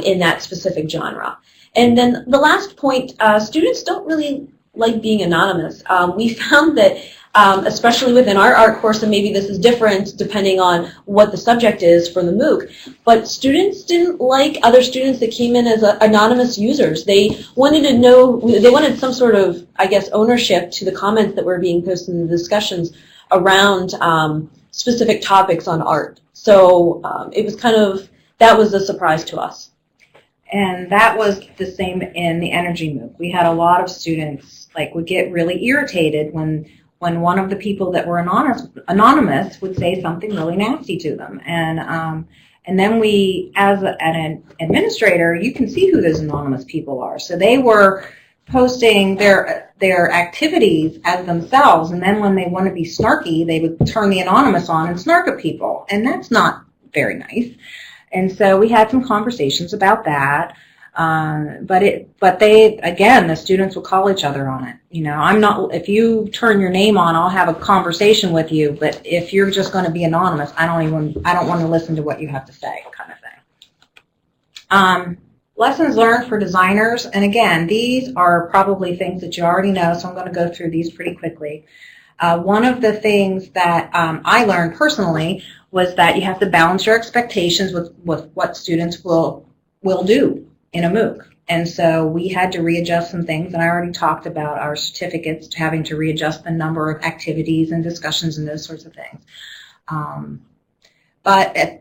S3: in that specific genre. And then the last point, students don't really like being anonymous. We found that especially within our art course, and maybe this is different depending on what the subject is for the MOOC, but students didn't like other students that came in as anonymous users. They wanted to know, they wanted some sort of, ownership to the comments that were being posted in the discussions around specific topics on art. So it was that was a surprise to us.
S2: And that was the same in the energy MOOC. We had a lot of students would get really irritated when one of the people that were anonymous would say something really nasty to them. And then we, as an administrator, you can see who those anonymous people are. So they were posting their activities as themselves, and then when they want to be snarky, they would turn the anonymous on and snark at people. And that's not very nice. And so we had some conversations about that. But the students will call each other on it. If you turn your name on, I'll have a conversation with you, but if you're just going to be anonymous, I don't want to listen to what you have to say, kind of thing. Lessons learned for designers, and again, these are probably things that you already know, so I'm going to go through these pretty quickly. One of the things that I learned personally was that you have to balance your expectations with what students will do in a MOOC. And so we had to readjust some things, and I already talked about our certificates having to readjust the number of activities and discussions and those sorts of things. But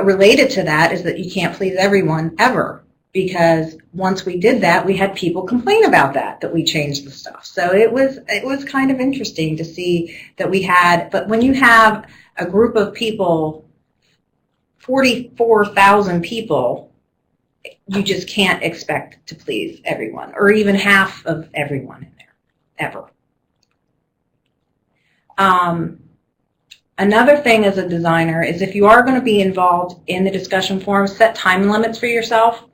S2: related to that is that you can't please everyone ever, because once we did that, we had people complain about that we changed the stuff. So it was kind of interesting to see that we had, but when you have a group of people, 44,000 people, you just can't expect to please everyone, or even half of everyone in there, ever. Another thing as a designer is if you are going to be involved in the discussion forums, set time limits for yourself,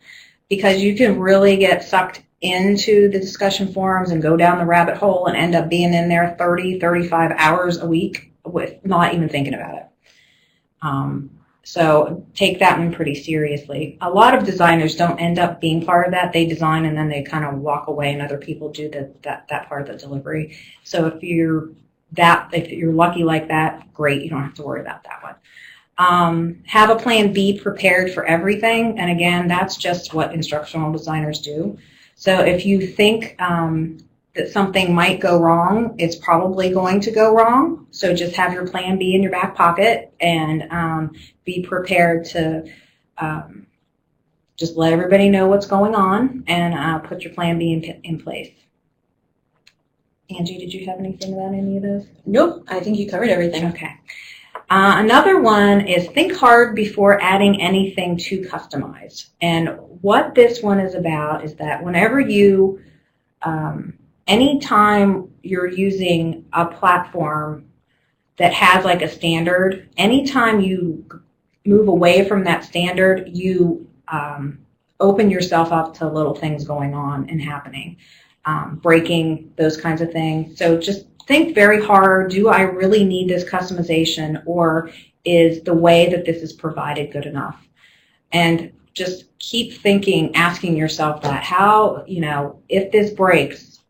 S2: because you can really get sucked into the discussion forums and go down the rabbit hole and end up being in there 30, 35 hours a week with not even thinking about it. So take that one pretty seriously. A lot of designers don't end up being part of that. They design and then they kind of walk away and other people do that part of the delivery. So if you're lucky like that, great, you don't have to worry about that one. Have a plan B prepared for everything. And again, that's just what instructional designers do. So if you think that something might go wrong, it's probably going to go wrong. So just have your plan B in your back pocket and be prepared to just let everybody know what's going on and put your plan B in place. Angie, did you have anything about any of those?
S3: Nope, I think you covered everything.
S2: Okay. Another one is think hard before adding anything too customized. And what this one is about is that whenever you anytime you're using a platform that has like a standard, anytime you move away from that standard, you open yourself up to little things going on and happening, breaking, those kinds of things. So just think very hard, do I really need this customization, or is the way that this is provided good enough? And just keep thinking, asking yourself that, how, if this breaks,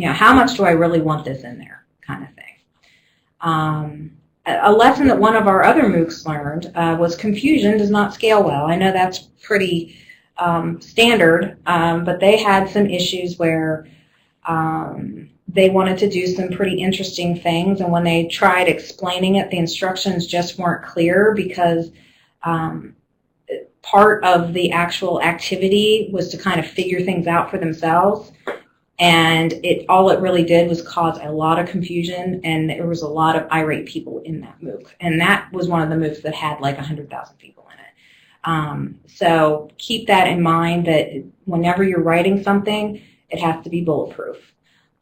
S2: how much do I really want this in there, kind of thing. A lesson that one of our other MOOCs learned was confusion does not scale well. I know that's pretty standard, but they had some issues where they wanted to do some pretty interesting things, and when they tried explaining it, the instructions just weren't clear because part of the actual activity was to kind of figure things out for themselves. And all it really did was cause a lot of confusion, and there was a lot of irate people in that MOOC. And that was one of the MOOCs that had like 100,000 people in it. So keep that in mind, that whenever you're writing something, it has to be bulletproof.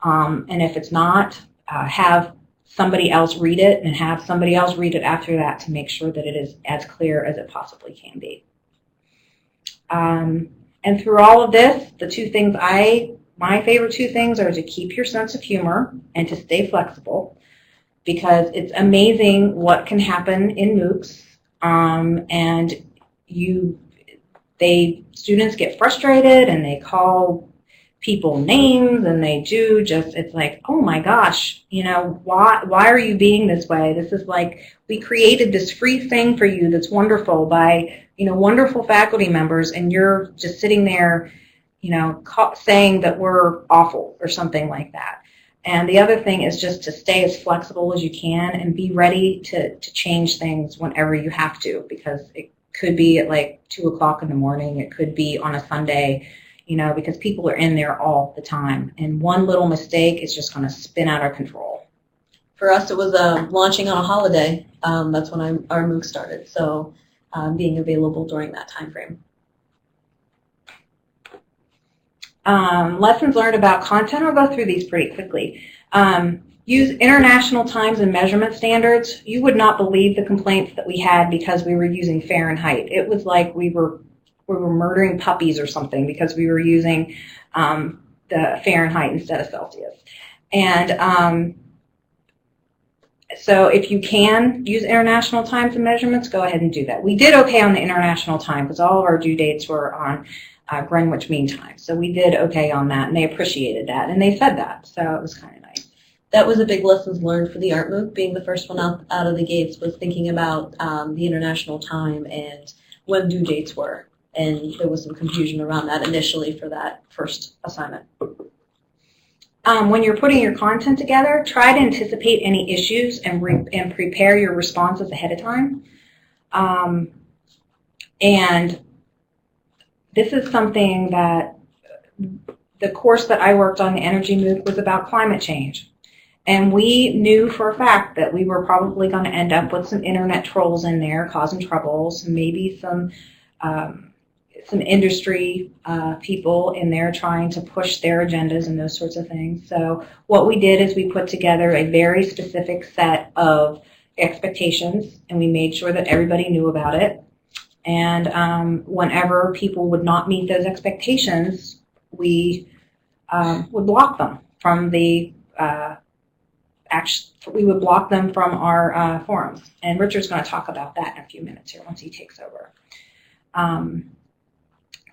S2: And if it's not, have somebody else read it and have somebody else read it after that to make sure that it is as clear as it possibly can be. And through all of this, the two things my favorite two things are to keep your sense of humor and to stay flexible, because it's amazing what can happen in MOOCs, and students get frustrated and they call people names and it's like, oh my gosh, why are you being this way? This is like, we created this free thing for you that's wonderful by, wonderful faculty members, and you're just sitting there saying that we're awful or something like that. And the other thing is just to stay as flexible as you can and be ready to change things whenever you have to, because it could be at like 2 o'clock in the morning, it could be on a Sunday, because people are in there all the time. And one little mistake is just going to spin out of control.
S3: For us, it was launching on a holiday. That's when our MOOC started, so being available during that time frame.
S2: Lessons learned about content. I'll go through these pretty quickly. Use international times and measurement standards. You would not believe the complaints that we had because we were using Fahrenheit. It was like we were murdering puppies or something because we were using the Fahrenheit instead of Celsius. And so if you can use international times and measurements, go ahead and do that. We did okay on the international time because all of our due dates were on Greenwich Mean Time. So we did okay on that, and they appreciated that, and they said that, so it was kind of nice.
S3: That was a big lessons learned for the Art MOOC, being the first one out of the gates, was thinking about the international time and when due dates were, and there was some confusion around that initially for that first assignment.
S2: When you're putting your content together, try to anticipate any issues and prepare your responses ahead of time. And this is something that the course that I worked on, the Energy MOOC, was about climate change. And we knew for a fact that we were probably going to end up with some internet trolls in there causing troubles, and maybe some industry people in there trying to push their agendas and those sorts of things. So what we did is we put together a very specific set of expectations, and we made sure that everybody knew about it. And whenever people would not meet those expectations, we would block them from the we would block them from our forums. And Richard's going to talk about that in a few minutes here once he takes over.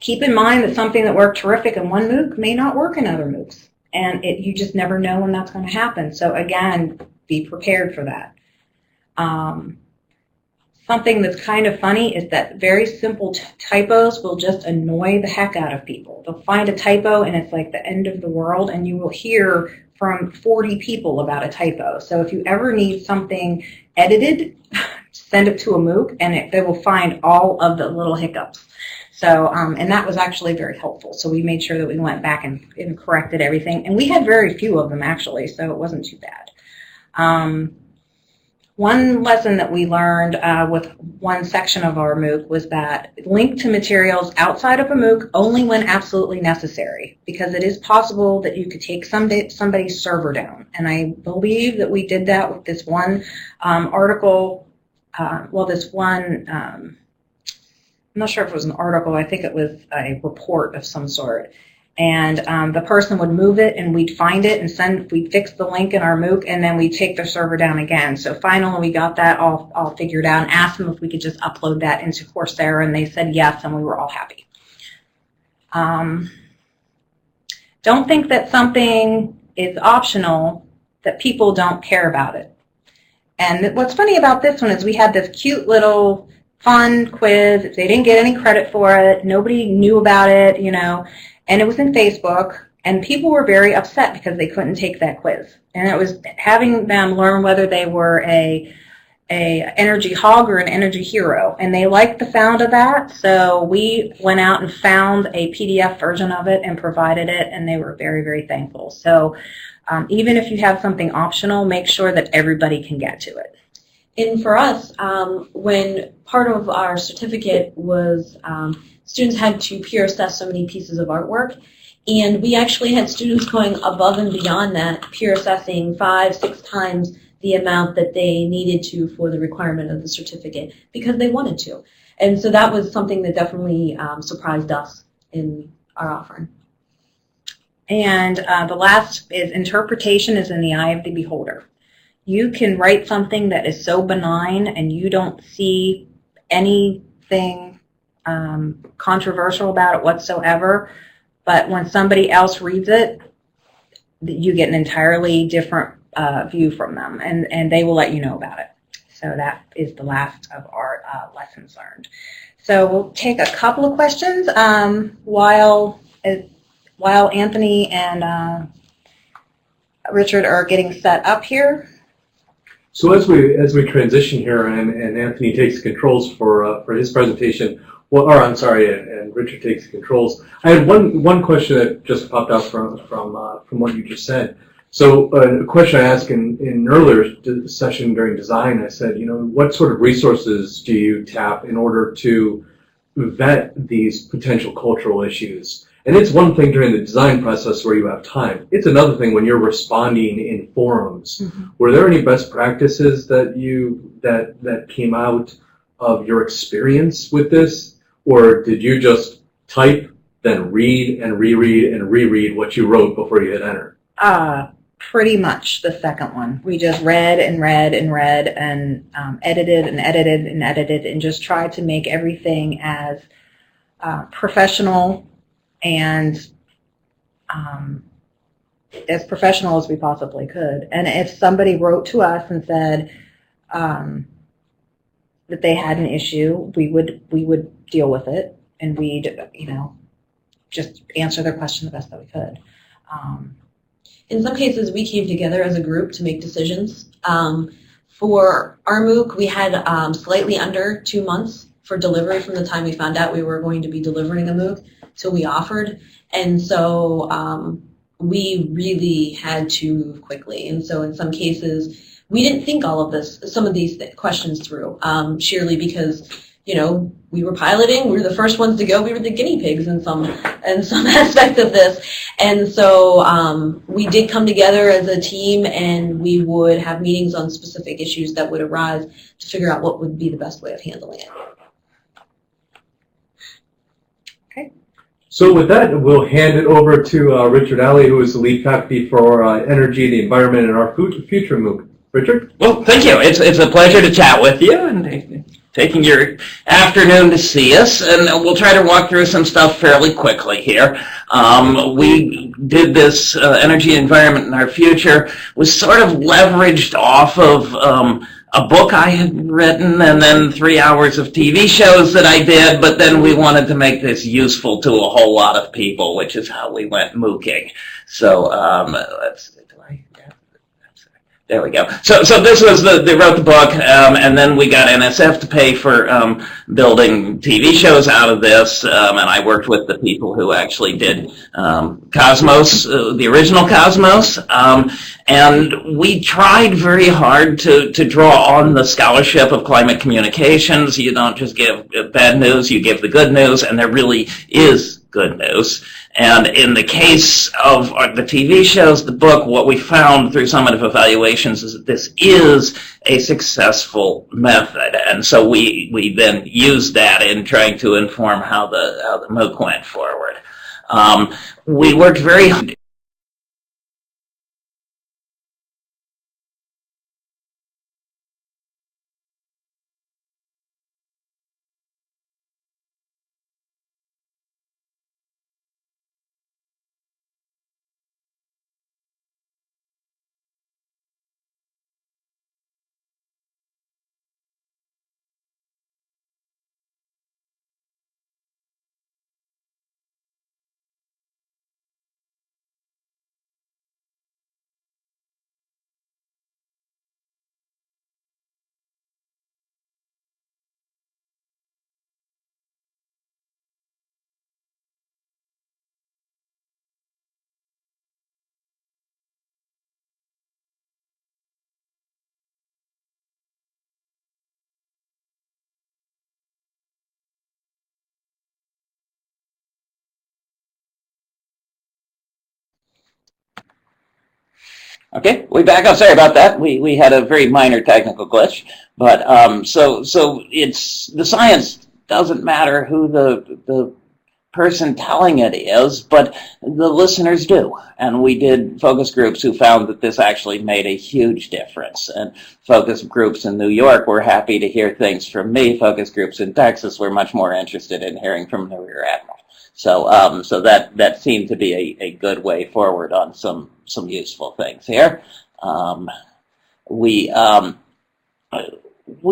S2: Keep in mind that something that worked terrific in one MOOC may not work in other MOOCs. And you just never know when that's going to happen. So again, be prepared for that. Something that's kind of funny is that very simple typos will just annoy the heck out of people. They'll find a typo and it's like the end of the world, and you will hear from 40 people about a typo. So if you ever need something edited, send it to a MOOC and they will find all of the little hiccups. So, and that was actually very helpful. So we made sure that we went back and corrected everything. And we had very few of them actually, so it wasn't too bad. One lesson that we learned with one section of our MOOC was that link to materials outside of a MOOC only when absolutely necessary, because it is possible that you could take somebody's server down. And I believe that we did that with this one article, I'm not sure if it was an article, I think it was a report of some sort. And the person would move it and we'd find it and we'd fix the link in our MOOC and then we'd take their server down again. So finally we got that all figured out and asked them if we could just upload that into Coursera, and they said yes, and we were all happy. Don't think that something is optional that people don't care about it. And what's funny about this one is we had this cute little fun quiz. They didn't get any credit for it. Nobody knew about it, you know. And it was in Facebook, and people were very upset because they couldn't take that quiz. And it was having them learn whether they were a energy hog or an energy hero. And they liked the sound of that, so we went out and found a PDF version of it and provided it, and they were very, very thankful. So even if you have something optional, make sure that everybody can get to it.
S3: And for us, when part of our certificate was students had to peer assess so many pieces of artwork, and we actually had students going above and beyond that, peer assessing 5-6 times the amount that they needed to for the requirement of the certificate because they wanted to. And so that was something that definitely surprised us in our offering.
S2: And the last is interpretation is in the eye of the beholder. You can write something that is so benign and you don't see anything controversial about it whatsoever, but when somebody else reads it, you get an entirely different view from them, and they will let you know about it. So that is the last of our lessons learned. So we'll take a couple of questions while Anthony and Richard are getting set up here.
S1: So as we transition here and Anthony takes controls for his presentation, and Richard takes controls, I had one question that just popped out from what you just said. So a question I asked in an earlier session during design, I said, you know, what sort of resources do you tap in order to vet these potential cultural issues? And it's one thing during the design process where you have time. It's another thing when you're responding in forums. Mm-hmm. Were there any best practices that came out of your experience with this? Or did you just type, then read and reread and reread what you wrote before you hit enter?
S2: Pretty much the second one. We just read and read and read and edited and edited and edited and just tried to make everything as professional and as professional as we possibly could. And if somebody wrote to us and said that they had an issue, we would deal with it, and we'd, you know, just answer their question the best that we could.
S3: In some cases, we came together as a group to make decisions. For our MOOC, we had slightly under 2 months for delivery from the time we found out we were going to be delivering a MOOC till we offered. And so we really had to move quickly. And so in some cases, we didn't think some of these questions through, sheerly because, you know, we were piloting, we were the first ones to go, we were the guinea pigs in some aspect of this. And so we did come together as a team, and we would have meetings on specific issues that would arise to figure out what would be the best way of handling it.
S2: Okay.
S1: So with that, we'll hand it over to Richard Alley, who is the lead faculty for Energy, the Environment, and Our Future MOOC. Richard?
S4: Well, thank you. It's a pleasure to chat with you and taking your afternoon to see us, and we'll try to walk through some stuff fairly quickly here. We did this Energy, Environment, and Our Future was sort of leveraged off of a book I had written and then 3 hours of TV shows that I did, but then we wanted to make this useful to a whole lot of people, which is how we went MOOCing. So there we go. So this was they wrote the book, and then we got NSF to pay for building TV shows out of this, and I worked with the people who actually did Cosmos, the original Cosmos, and we tried very hard to draw on the scholarship of climate communications. You don't just give bad news, you give the good news, and there really is good news. And in the case of the TV shows, the book, what we found through summative evaluations is that this is a successful method. And so we then used that in trying to inform how the MOOC went forward. We worked very hard. Okay, we back up. Sorry about that. We had a very minor technical glitch, but so it's the science doesn't matter who the person telling it is, but the listeners do. And we did focus groups who found that this actually made a huge difference. And focus groups in New York were happy to hear things from me. Focus groups in Texas were much more interested in hearing from the Rear Admiral. So that seemed to be a good way forward on some useful things here. We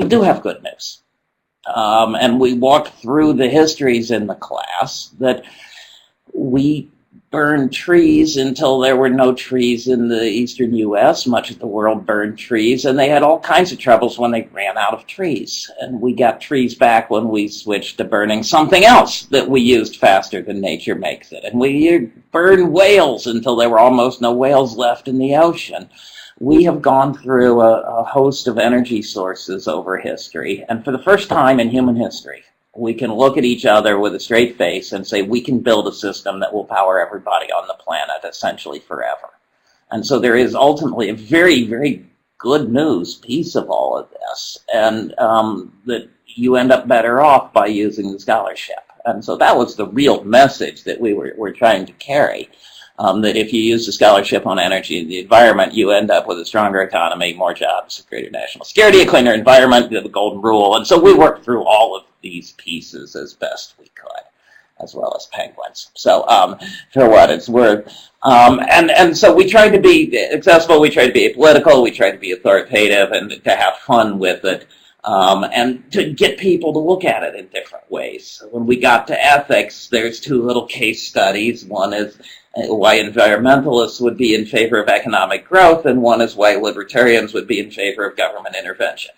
S4: do have good news. And we walked through the histories in the class that we burned trees until there were no trees in the eastern U.S. Much of the world burned trees, and they had all kinds of troubles when they ran out of trees. And we got trees back when we switched to burning something else that we used faster than nature makes it. And we burned whales until there were almost no whales left in the ocean. We have gone through a host of energy sources over history, and for the first time in human history, we can look at each other with a straight face and say we can build a system that will power everybody on the planet essentially forever. And so there is ultimately a very, very good news piece of all of this, and that you end up better off by using the scholarship. And so that was the real message that we were trying to carry. That if you use the scholarship on energy and the environment, you end up with a stronger economy, more jobs, a greater national security, a cleaner environment, the golden rule. And so we worked through all of these pieces as best we could, as well as penguins. So for what it's worth. And so we tried to be accessible, we tried to be apolitical, we tried to be authoritative, and to have fun with it. And to get people to look at it in different ways. So when we got to ethics, there's two little case studies. One is why environmentalists would be in favor of economic growth, and one is why libertarians would be in favor of government intervention.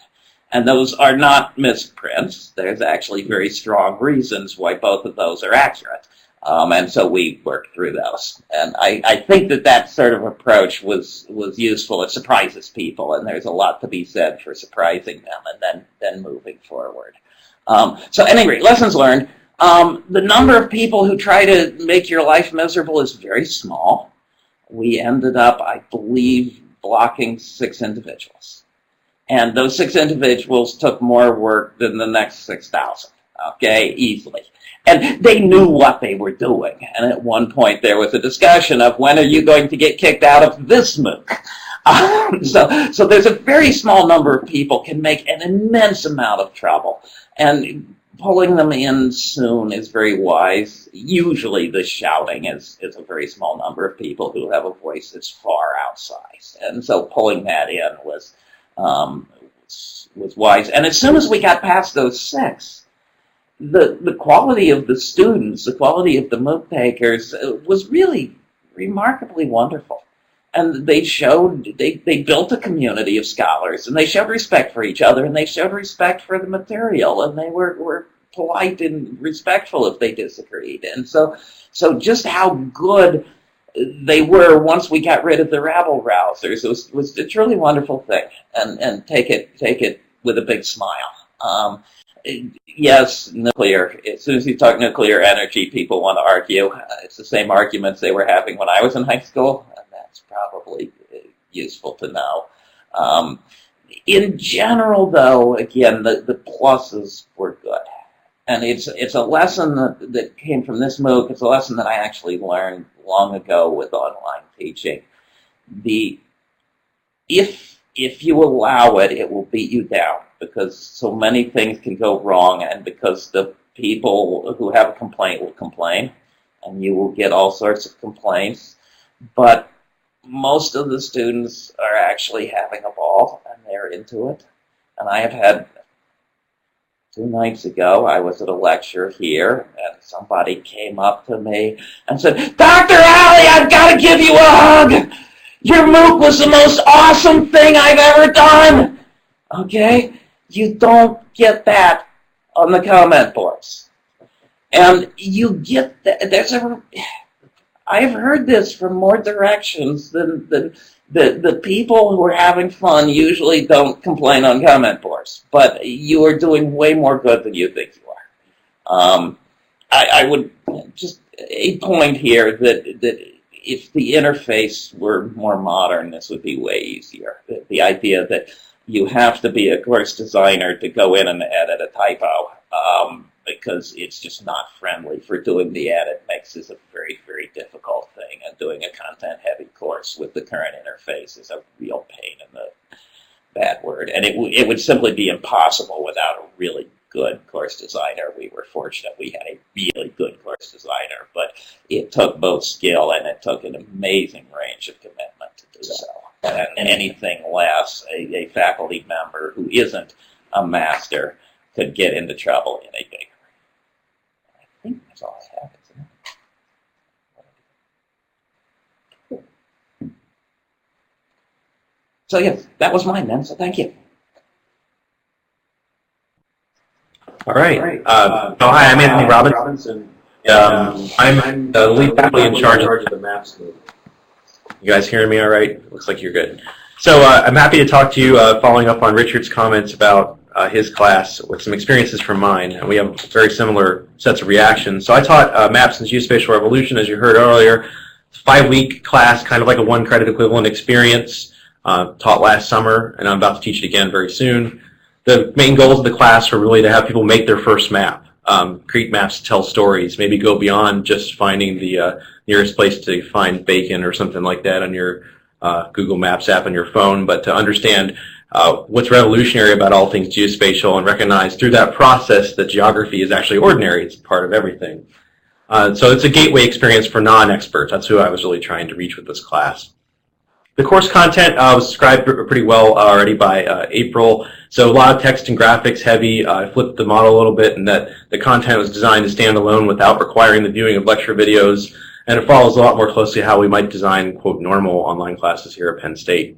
S4: And those are not misprints. There's actually very strong reasons why both of those are accurate. And so we worked through those. And I think that sort of approach was useful. It surprises people, and there's a lot to be said for surprising them and then moving forward. So at any rate, lessons learned. The number of people who try to make your life miserable is very small. We ended up, I believe, blocking 6 individuals. And those 6 individuals took more work than the next 6,000. okay, easily. And they knew what they were doing. And at one point there was a discussion of when are you going to get kicked out of this MOOC? So there's a very small number of people can make an immense amount of trouble. And pulling them in soon is very wise. Usually the shouting is a very small number of people who have a voice that's far outsized. And so pulling that in was wise. And as soon as we got past those 6, the quality of the students, the quality of the MOOC takers was really remarkably wonderful. And they built a community of scholars, and they showed respect for each other, and they showed respect for the material, and they were polite and respectful if they disagreed. And so just how good they were once we got rid of the rabble-rousers was a truly wonderful thing, and take it with a big smile. Yes, nuclear. As soon as you talk nuclear energy, people want to argue. It's the same arguments they were having when I was in high school. That's probably useful to know. In general, though, again, the pluses were good. And it's a lesson that came from this MOOC. It's a lesson that I actually learned long ago with online teaching. If you allow it, it will beat you down, because so many things can go wrong, and because the people who have a complaint will complain, and you will get all sorts of complaints. But most of the students are actually having a ball, and they're into it. And I have had 2 nights ago, I was at a lecture here, and somebody came up to me and said, "Dr. Alley, I've got to give you a hug! Your MOOC was the most awesome thing I've ever done!" Okay? You don't get that on the comment boards. And you get that, I've heard this from more directions than the people who are having fun usually don't complain on comment boards, but you are doing way more good than you think you are. I would just a point here that if the interface were more modern, this would be way easier. The idea that you have to be a course designer to go in and edit a typo, because it's just not friendly for doing the edit makes this a very, very difficult thing. And doing a content-heavy course with the current interface is a real pain in the bad word. And it would simply be impossible without a really good course designer. We were fortunate we had a really good course designer, but it took both skill and it took an amazing range of commitment to do so. And anything less, a faculty member who isn't a master could get into trouble in a big hurry. I think that's all I have, isn't it? So yes, that was mine then, so thank you.
S5: All right. Hi, I'm Anthony Robinson. I'm the lead faculty in charge of the MAPS MOOC. You guys hearing me all right? Looks like you're good. So I'm happy to talk to you following up on Richard's comments about his class with some experiences from mine. And we have very similar sets of reactions. So I taught Maps and Geospatial Revolution, as you heard earlier. It's a 5-week class, kind of like a 1-credit equivalent experience, taught last summer, and I'm about to teach it again very soon. The main goals of the class were really to have people make their first map, create maps to tell stories, maybe go beyond just finding the nearest place to find bacon or something like that on your Google Maps app on your phone, but to understand what's revolutionary about all things geospatial and recognize through that process that geography is actually ordinary. It's part of everything. So it's a gateway experience for non-experts. That's who I was really trying to reach with this class. The course content was described pretty well already by April. So a lot of text and graphics heavy. I flipped the model a little bit, and that the content was designed to stand alone without requiring the viewing of lecture videos. And it follows a lot more closely how we might design, quote, normal online classes here at Penn State.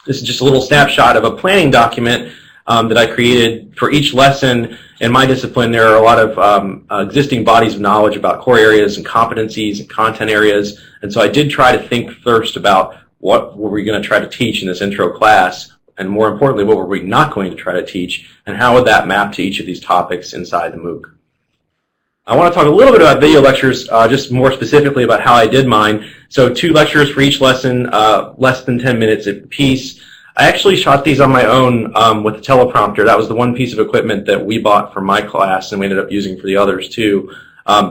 S5: This is just a little snapshot of a planning document that I created for each lesson. In my discipline, there are a lot of existing bodies of knowledge about core areas and competencies and content areas. And so I did try to think first about what were we going to try to teach in this intro class, and more importantly, what were we not going to try to teach, and how would that map to each of these topics inside the MOOC. I want to talk a little bit about video lectures, just more specifically about how I did mine. So 2 lectures for each lesson, less than 10 minutes apiece. I actually shot these on my own with a teleprompter. That was the one piece of equipment that we bought for my class and we ended up using for the others too,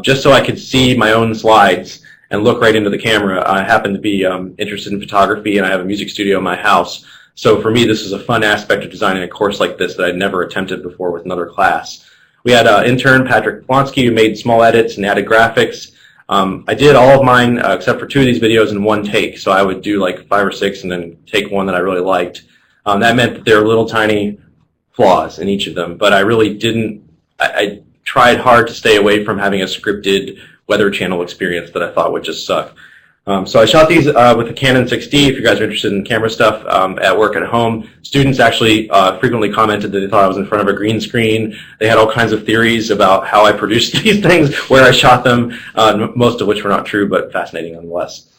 S5: just so I could see my own slides and look right into the camera. I happen to be interested in photography and I have a music studio in my house. So for me, this is a fun aspect of designing a course like this that I'd never attempted before with another class. We had an intern, Patrick Plonsky, who made small edits and added graphics. I did all of mine, except for 2 of these videos, in one take. So I would do like 5 or 6 and then take one that I really liked. That meant that there were little tiny flaws in each of them. But I really didn't, I tried hard to stay away from having a scripted Weather Channel experience that I thought would just suck. So I shot these with a Canon 6D, if you guys are interested in camera stuff, at work at home. Students actually frequently commented that they thought I was in front of a green screen. They had all kinds of theories about how I produced these things, where I shot them, most of which were not true, but fascinating nonetheless.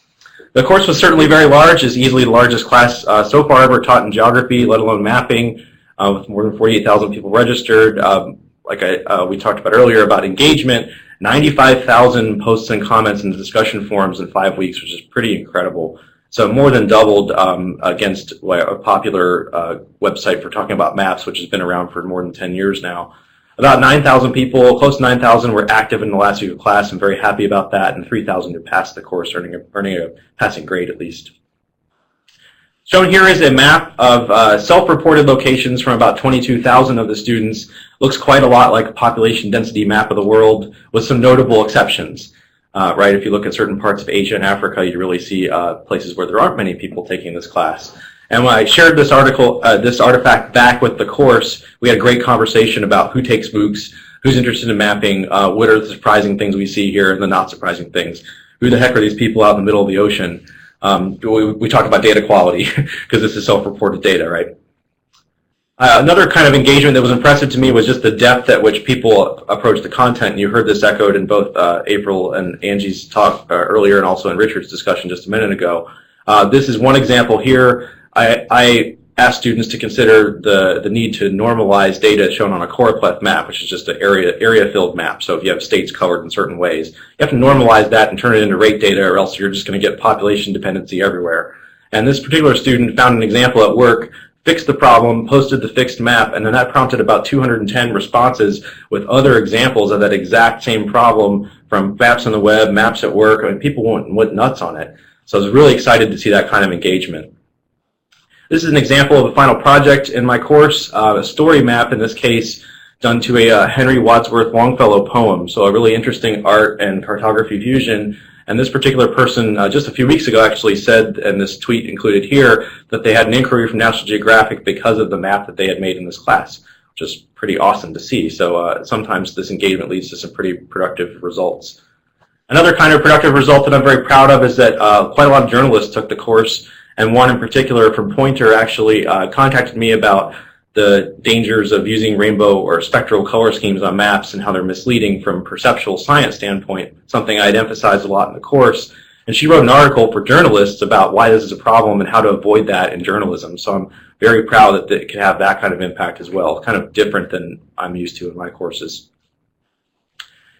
S5: The course was certainly very large. It's easily the largest class so far ever taught in geography, let alone mapping, with more than 48,000 people registered. Like we talked about earlier about engagement, 95,000 posts and comments in the discussion forums in 5 weeks, which is pretty incredible. So more than doubled against a popular website for talking about maps, which has been around for more than 10 years now. About 9,000 people, close to 9,000, were active in the last week of class. I'm very happy about that, and 3,000 who passed the course, earning a passing grade at least. Shown here is a map of self-reported locations from about 22,000 of the students. Looks quite a lot like a population density map of the world, with some notable exceptions. Right, if you look at certain parts of Asia and Africa, you really see places where there aren't many people taking this class. And when I shared this artifact back with the course, we had a great conversation about who takes MOOCs, who's interested in mapping, what are the surprising things we see here and the not surprising things. Who the heck are these people out in the middle of the ocean? We talked about data quality because this is self-reported data, right? Another kind of engagement that was impressive to me was just the depth at which people approach the content. And you heard this echoed in both April and Angie's talk earlier, and also in Richard's discussion just a minute ago. This is one example here. I asked students to consider the need to normalize data shown on a choropleth map, which is just an area-filled map. So if you have states covered in certain ways, you have to normalize that and turn it into rate data, or else you're just going to get population dependency everywhere. And this particular student found an example at work, fixed the problem, posted the fixed map, and then that prompted about 210 responses with other examples of that exact same problem from maps on the web, maps at work. I mean, people went nuts on it. So I was really excited to see that kind of engagement. This is an example of a final project in my course, a story map in this case, done to a Henry Wadsworth Longfellow poem. So a really interesting art and cartography fusion. And this particular person just a few weeks ago actually said, and this tweet included here, that they had an inquiry from National Geographic because of the map that they had made in this class, which is pretty awesome to see. So sometimes this engagement leads to some pretty productive results. Another kind of productive result that I'm very proud of is that quite a lot of journalists took the course, and one in particular from Pointer actually contacted me about the dangers of using rainbow or spectral color schemes on maps and how they're misleading from a perceptual science standpoint, something I'd emphasized a lot in the course. And she wrote an article for journalists about why this is a problem and how to avoid that in journalism. So I'm very proud that it can have that kind of impact as well, kind of different than I'm used to in my courses.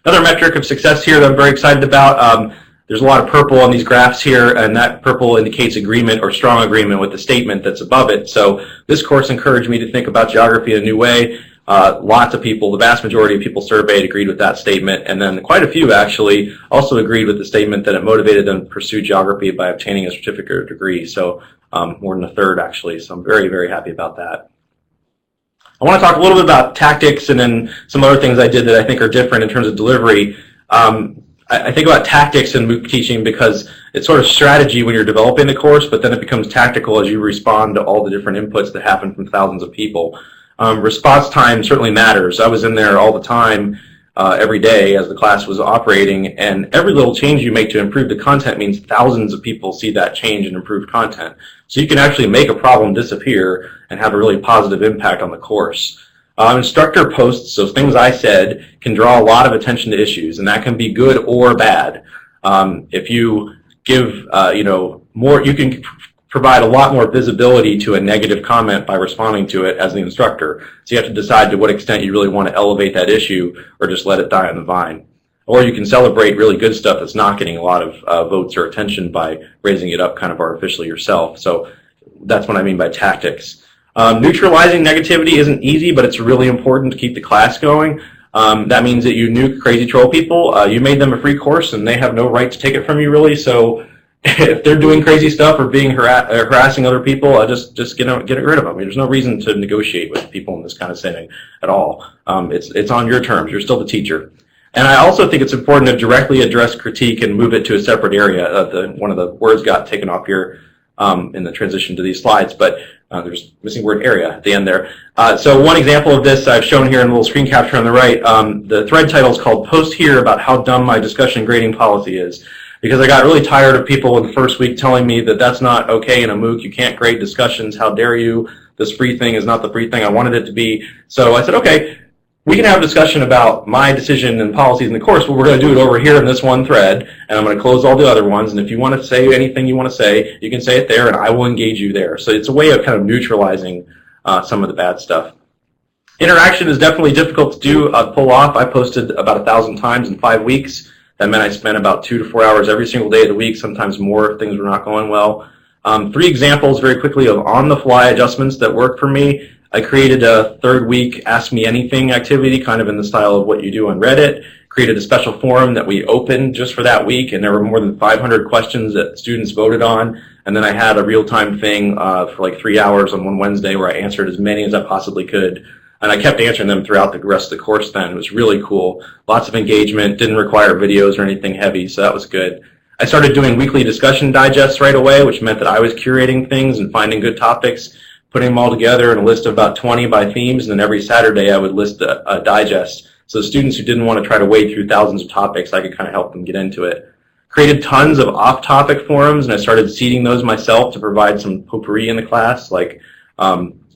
S5: Another metric of success here that I'm very excited about, there's a lot of purple on these graphs here, and that purple indicates agreement or strong agreement with the statement that's above it. So this course encouraged me to think about geography in a new way. Lots of people, the vast majority of people surveyed agreed with that statement, and then quite a few actually also agreed with the statement that it motivated them to pursue geography by obtaining a certificate or degree. So more than a third actually, so I'm very, very happy about that. I want to talk a little bit about tactics and then some other things I did that I think are different in terms of delivery. I think about tactics in MOOC teaching because it's sort of strategy when you're developing the course, but then it becomes tactical as you respond to all the different inputs that happen from thousands of people. Response time certainly matters. I was in there all the time, every day as the class was operating, and every little change you make to improve the content means thousands of people see that change in improved content. So you can actually make a problem disappear and have a really positive impact on the course. Instructor posts, so things I said, can draw a lot of attention to issues, and that can be good or bad. If you give, more, you can provide a lot more visibility to a negative comment by responding to it as the instructor. So you have to decide to what extent you really want to elevate that issue or just let it die on the vine. Or you can celebrate really good stuff that's not getting a lot of votes or attention by raising it up kind of artificially yourself. So that's what I mean by tactics. Neutralizing negativity isn't easy, but it's really important to keep the class going. That means that you nuke crazy troll people. You made them a free course, and they have no right to take it from you, really. So if they're doing crazy stuff or being harassing other people, just get rid of them. There's no reason to negotiate with people in this kind of setting at all. It's on your terms. You're still the teacher. And I also think it's important to directly address critique and move it to a separate area. One of the words got taken off here in the transition to these slides, but there's missing word area at the end there. So one example of this I've shown here in a little screen capture on the right. The thread title is called Post Here About How Dumb My Discussion Grading Policy Is. Because I got really tired of people in the first week telling me that that's not okay in a MOOC. You can't grade discussions. How dare you? This free thing is not the free thing I wanted it to be. So I said, okay, we can have a discussion about my decision and policies in the course, but we're going to do it over here in this one thread, and I'm going to close all the other ones, and if you want to say anything you want to say, you can say it there, and I will engage you there. So it's a way of kind of neutralizing some of the bad stuff. Interaction is definitely difficult to do, pull off. I posted about 1,000 times in 5 weeks. That meant I spent about 2 to 4 hours every single day of the week, sometimes more if things were not going well. 3 examples very quickly of on-the-fly adjustments that worked for me. I created a 3rd week Ask Me Anything activity, kind of in the style of what you do on Reddit. Created a special forum that we opened just for that week, and there were more than 500 questions that students voted on. And then I had a real-time thing for like 3 hours on one Wednesday where I answered as many as I possibly could. And I kept answering them throughout the rest of the course then. It was really cool. Lots of engagement, didn't require videos or anything heavy, so that was good. I started doing weekly discussion digests right away, which meant that I was curating things and finding good topics, putting them all together in a list of about 20 by themes, and then every Saturday I would list a digest. So students who didn't want to try to wade through thousands of topics, I could kind of help them get into it. Created tons of off-topic forums, and I started seeding those myself to provide some potpourri in the class, like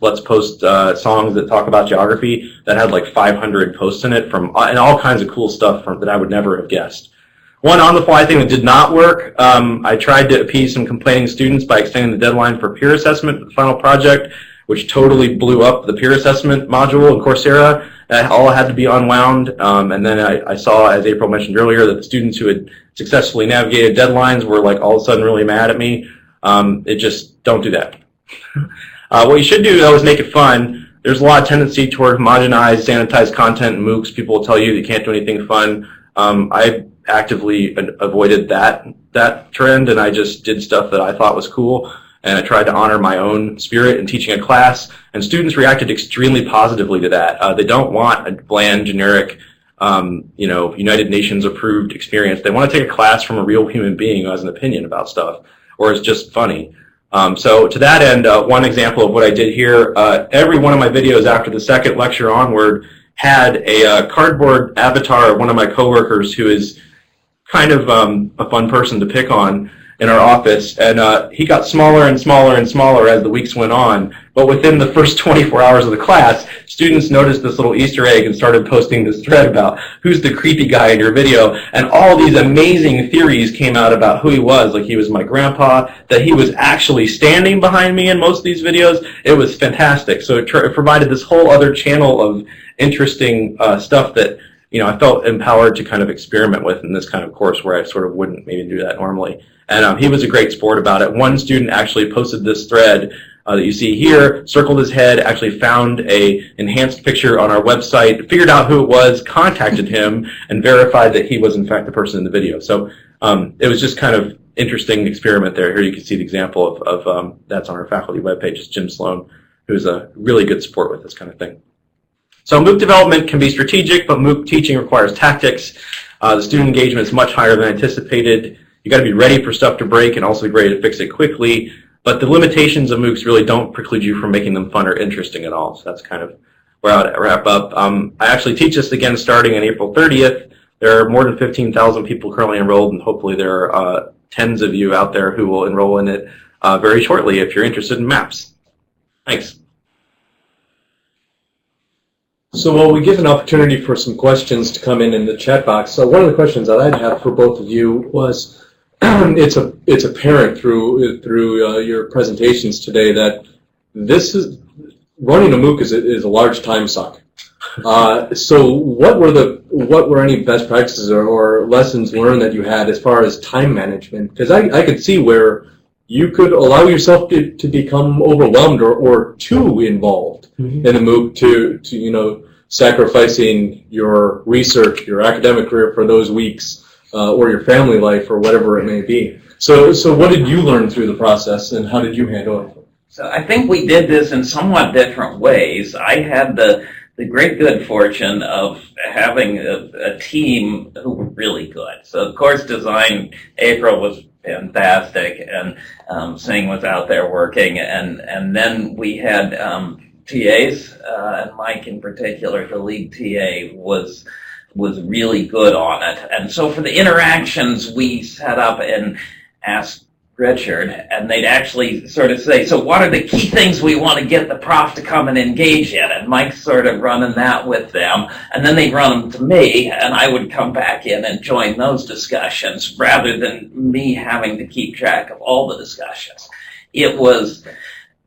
S5: let's post songs that talk about geography. That had like 500 posts in it and all kinds of cool stuff that I would never have guessed. One on-the-fly thing that did not work, I tried to appease some complaining students by extending the deadline for peer assessment for the final project, which totally blew up the peer assessment module in Coursera. All had to be unwound, and then I saw, as April mentioned earlier, that the students who had successfully navigated deadlines were like all of a sudden really mad at me. Don't do that. What you should do, though, is make it fun. There's a lot of tendency toward homogenized, sanitized content in MOOCs. People will tell you you can't do anything fun. I actively avoided that trend, and I just did stuff that I thought was cool, and I tried to honor my own spirit in teaching a class, and students reacted extremely positively to that. They don't want a bland, generic, United Nations approved experience. They want to take a class from a real human being who has an opinion about stuff, or is just funny. So to that end, one example of what I did here, every one of my videos after the second lecture onward had a cardboard avatar of one of my coworkers who is kind of a fun person to pick on in our office, and he got smaller and smaller and smaller as the weeks went on. But within the first 24 hours of the class, students noticed this little Easter egg and started posting this thread about who's the creepy guy in your video, and all these amazing theories came out about who he was, like he was my grandpa, that he was actually standing behind me in most of these videos. It was fantastic. So it provided this whole other channel of interesting stuff that I felt empowered to kind of experiment with in this kind of course where I sort of wouldn't maybe do that normally. And he was a great sport about it. One student actually posted this thread that you see here, circled his head, actually found a enhanced picture on our website, figured out who it was, contacted him, and verified that he was in fact the person in the video. So it was just kind of interesting experiment there. Here you can see the example of that's on our faculty webpage. It's Jim Sloan, who's a really good sport with this kind of thing. So MOOC development can be strategic, but MOOC teaching requires tactics. The student engagement is much higher than anticipated. You got to be ready for stuff to break and also be ready to fix it quickly. But the limitations of MOOCs really don't preclude you from making them fun or interesting at all. So that's kind of where I would wrap up. I actually teach this again starting on April 30th. There are more than 15,000 people currently enrolled, and hopefully there are tens of you out there who will enroll in it very shortly if you're interested in maps. Thanks.
S1: So while we give an opportunity for some questions to come in the chat box, so one of the questions that I'd have for both of you was, it's apparent through your presentations today that running a MOOC is a large time suck. So what were any best practices or lessons learned that you had as far as time management? Because I could see where you could allow yourself to become overwhelmed or too involved in the MOOC to sacrificing your research, your academic career for those weeks, or your family life, or whatever it may be. So what did you learn through the process, and how did you handle it?
S4: So I think we did this in somewhat different ways. I had the great good fortune of having a team who were really good. So of course design, April was fantastic, and Singh was out there working, and then we had TAs, and Mike in particular, the lead TA, was really good on it. And so for the interactions, we set up and asked Richard, and they'd actually sort of say, so what are the key things we want to get the prof to come and engage in? And Mike's sort of running that with them, and then they'd run them to me, and I would come back in and join those discussions rather than me having to keep track of all the discussions. It was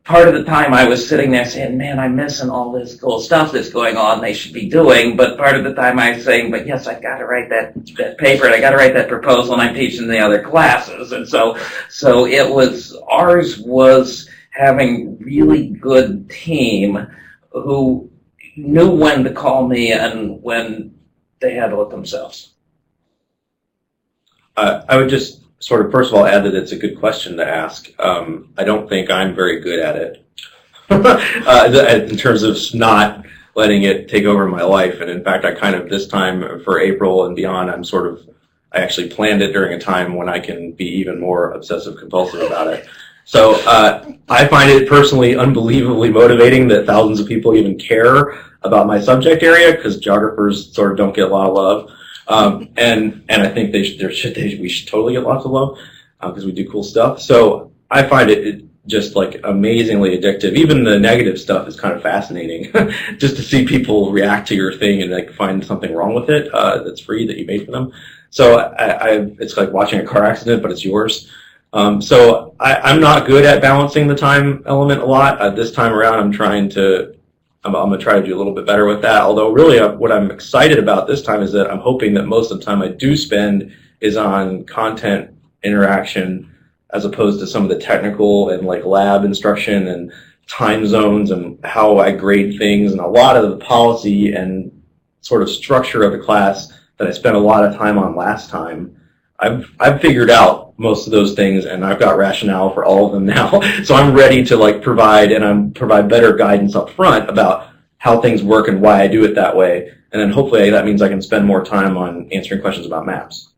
S4: part of the time I was sitting there saying, man, I'm missing all this cool stuff that's going on they should be doing, but part of the time I was saying, but yes, I've got to write that paper, and I got to write that proposal, and I'm teaching the other classes. And so ours was having really good team who knew when to call me and when they handle it themselves.
S5: I would just sort of, first of all, add that it's a good question to ask. I don't think I'm very good at it in terms of not letting it take over my life. And in fact, I kind of, this time for April and beyond, I actually planned it during a time when I can be even more obsessive compulsive about it. So I find it personally unbelievably motivating that thousands of people even care about my subject area, because geographers sort of don't get a lot of love. And I think we should totally get lots of love, because we do cool stuff. So I find it just like amazingly addictive. Even the negative stuff is kind of fascinating, just to see people react to your thing and like find something wrong with it that's free that you made for them. So it's like watching a car accident, but it's yours. So I'm not good at balancing the time element a lot. This time around, I'm going to try to do a little bit better with that. Although really what I'm excited about this time is that I'm hoping that most of the time I do spend is on content interaction, as opposed to some of the technical and like lab instruction and time zones and how I grade things, and a lot of the policy and sort of structure of the class that I spent a lot of time on last time. I've figured out most of those things, and I've got rationale for all of them now. So I'm ready to like provide better guidance up front about how things work and why I do it that way. And then hopefully that means I can spend more time on answering questions about maps.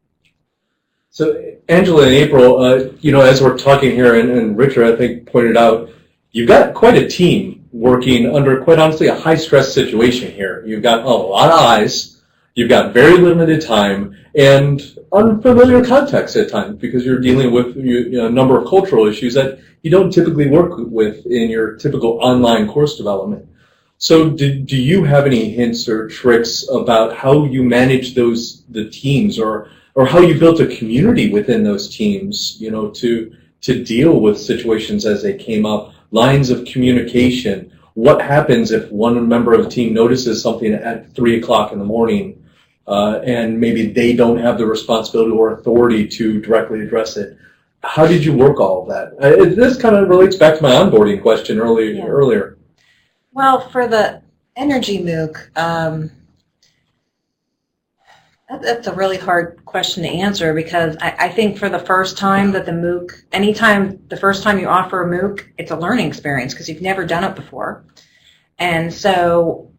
S1: So Angela and April, as we're talking here, and Richard, I think, pointed out, you've got quite a team working under, quite honestly, a high-stress situation here. You've got a lot of eyes, you've got very limited time, and unfamiliar context at times, because you're dealing with a number of cultural issues that you don't typically work with in your typical online course development. So do you have any hints or tricks about how you manage the teams, or how you built a community within those teams, to deal with situations as they came up, lines of communication? What happens if one member of the team notices something at 3 o'clock in the morning, and maybe they don't have the responsibility or authority to directly address it? How did you work all of that? This kind of relates back to my onboarding question earlier.
S2: Well, for the Energy MOOC, that's a really hard question to answer, because I think for the first time that the MOOC, the first time you offer a MOOC, it's a learning experience because you've never done it before. And so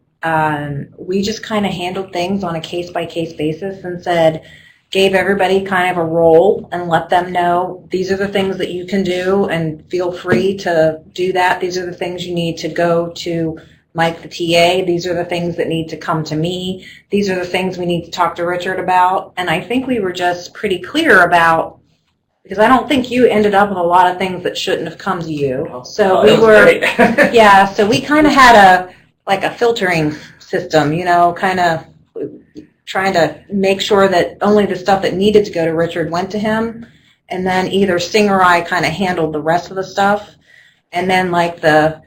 S2: we just kind of handled things on a case-by-case basis and gave everybody kind of a role and let them know these are the things that you can do and feel free to do that. These are the things you need to go to Mike the TA. These are the things that need to come to me. These are the things we need to talk to Richard about. And I think we were just pretty clear about, because I don't think you ended up with a lot of things that shouldn't have come to you. So we were, yeah, so we kind of had a filtering system, kind of trying to make sure that only the stuff that needed to go to Richard went to him, and then either Singh or I kind of handled the rest of the stuff, and then like the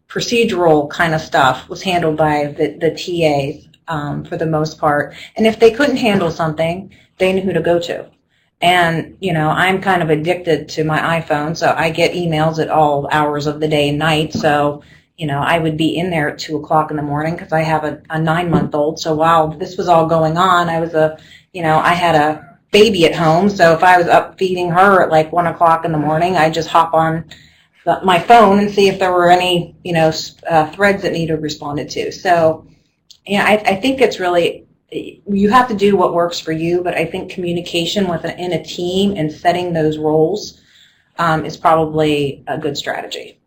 S2: procedural kind of stuff was handled by the TAs for the most part. And if they couldn't handle something, they knew who to go to. And, I'm kind of addicted to my iPhone, so I get emails at all hours of the day and night. So, I would be in there at 2 o'clock in the morning because I have a 9-month-old. So while this was all going on, I had a baby at home. So if I was up feeding her at like 1 o'clock in the morning, I'd just hop on my phone and see if there were any, threads that needed responded to. So, I think it's really, you have to do what works for you, but I think communication in a team and setting those roles is probably a good strategy.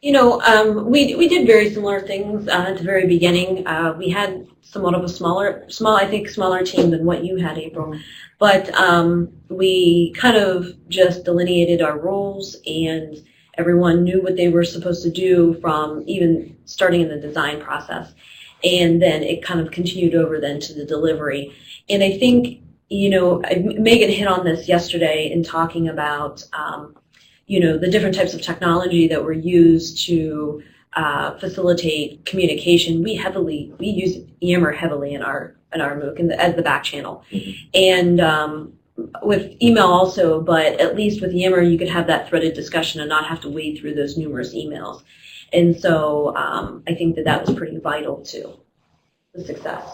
S3: We did very similar things at the very beginning. We had somewhat of a smaller team than what you had, April. But we kind of just delineated our roles, and everyone knew what they were supposed to do from even starting in the design process. And then it kind of continued over then to the delivery. And I think, Megan hit on this yesterday in talking about, the different types of technology that were used to facilitate communication. We use Yammer heavily in our MOOC as the back channel. And with email also, but at least with Yammer you could have that threaded discussion and not have to wade through those numerous emails. And so I think that was pretty vital to the success.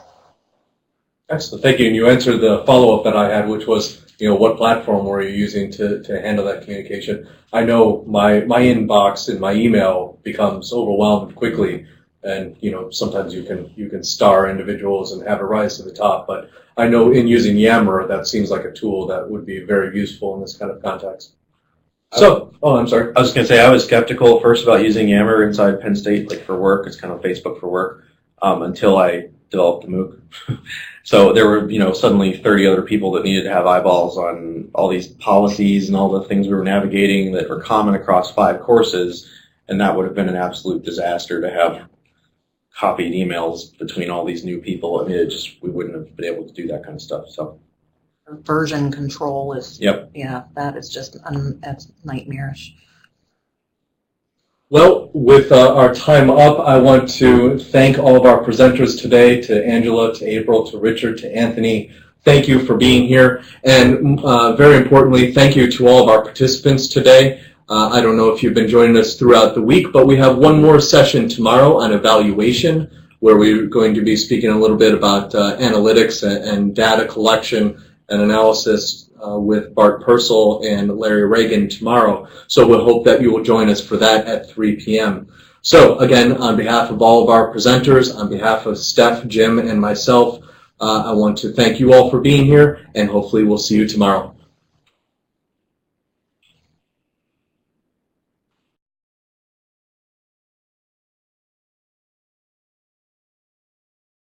S1: Excellent, thank you. And you answered the follow-up that I had, which was, what platform were you using to handle that communication? I know my inbox and my email becomes overwhelmed quickly, and sometimes you can star individuals and have it rise to the top. But I know in using Yammer, that seems like a tool that would be very useful in this kind of context. So, I'm sorry.
S5: I was going to say I was skeptical at first about using Yammer inside Penn State, like for work. It's kind of Facebook for work, until I developed the MOOC. So there were, suddenly 30 other people that needed to have eyeballs on all these policies and all the things we were navigating that were common across 5 courses, and that would have been an absolute disaster to have copied emails between all these new people. I mean, we wouldn't have been able to do that kind of stuff. So.
S2: Version control is,
S5: yep.
S2: Yeah, that is just, that's nightmarish.
S1: Well, with our time up, I want to thank all of our presenters today, to Angela, to April, to Richard, to Anthony. Thank you for being here. And very importantly, thank you to all of our participants today. I don't know if you've been joining us throughout the week, but we have one more session tomorrow on evaluation, where we're going to be speaking a little bit about analytics and data collection and analysis with Bart Purcell and Larry Reagan tomorrow. So we'll hope that you will join us for that at 3 p.m. So again, on behalf of all of our presenters, on behalf of Steph, Jim, and myself, I want to thank you all for being here, and hopefully we'll see you tomorrow.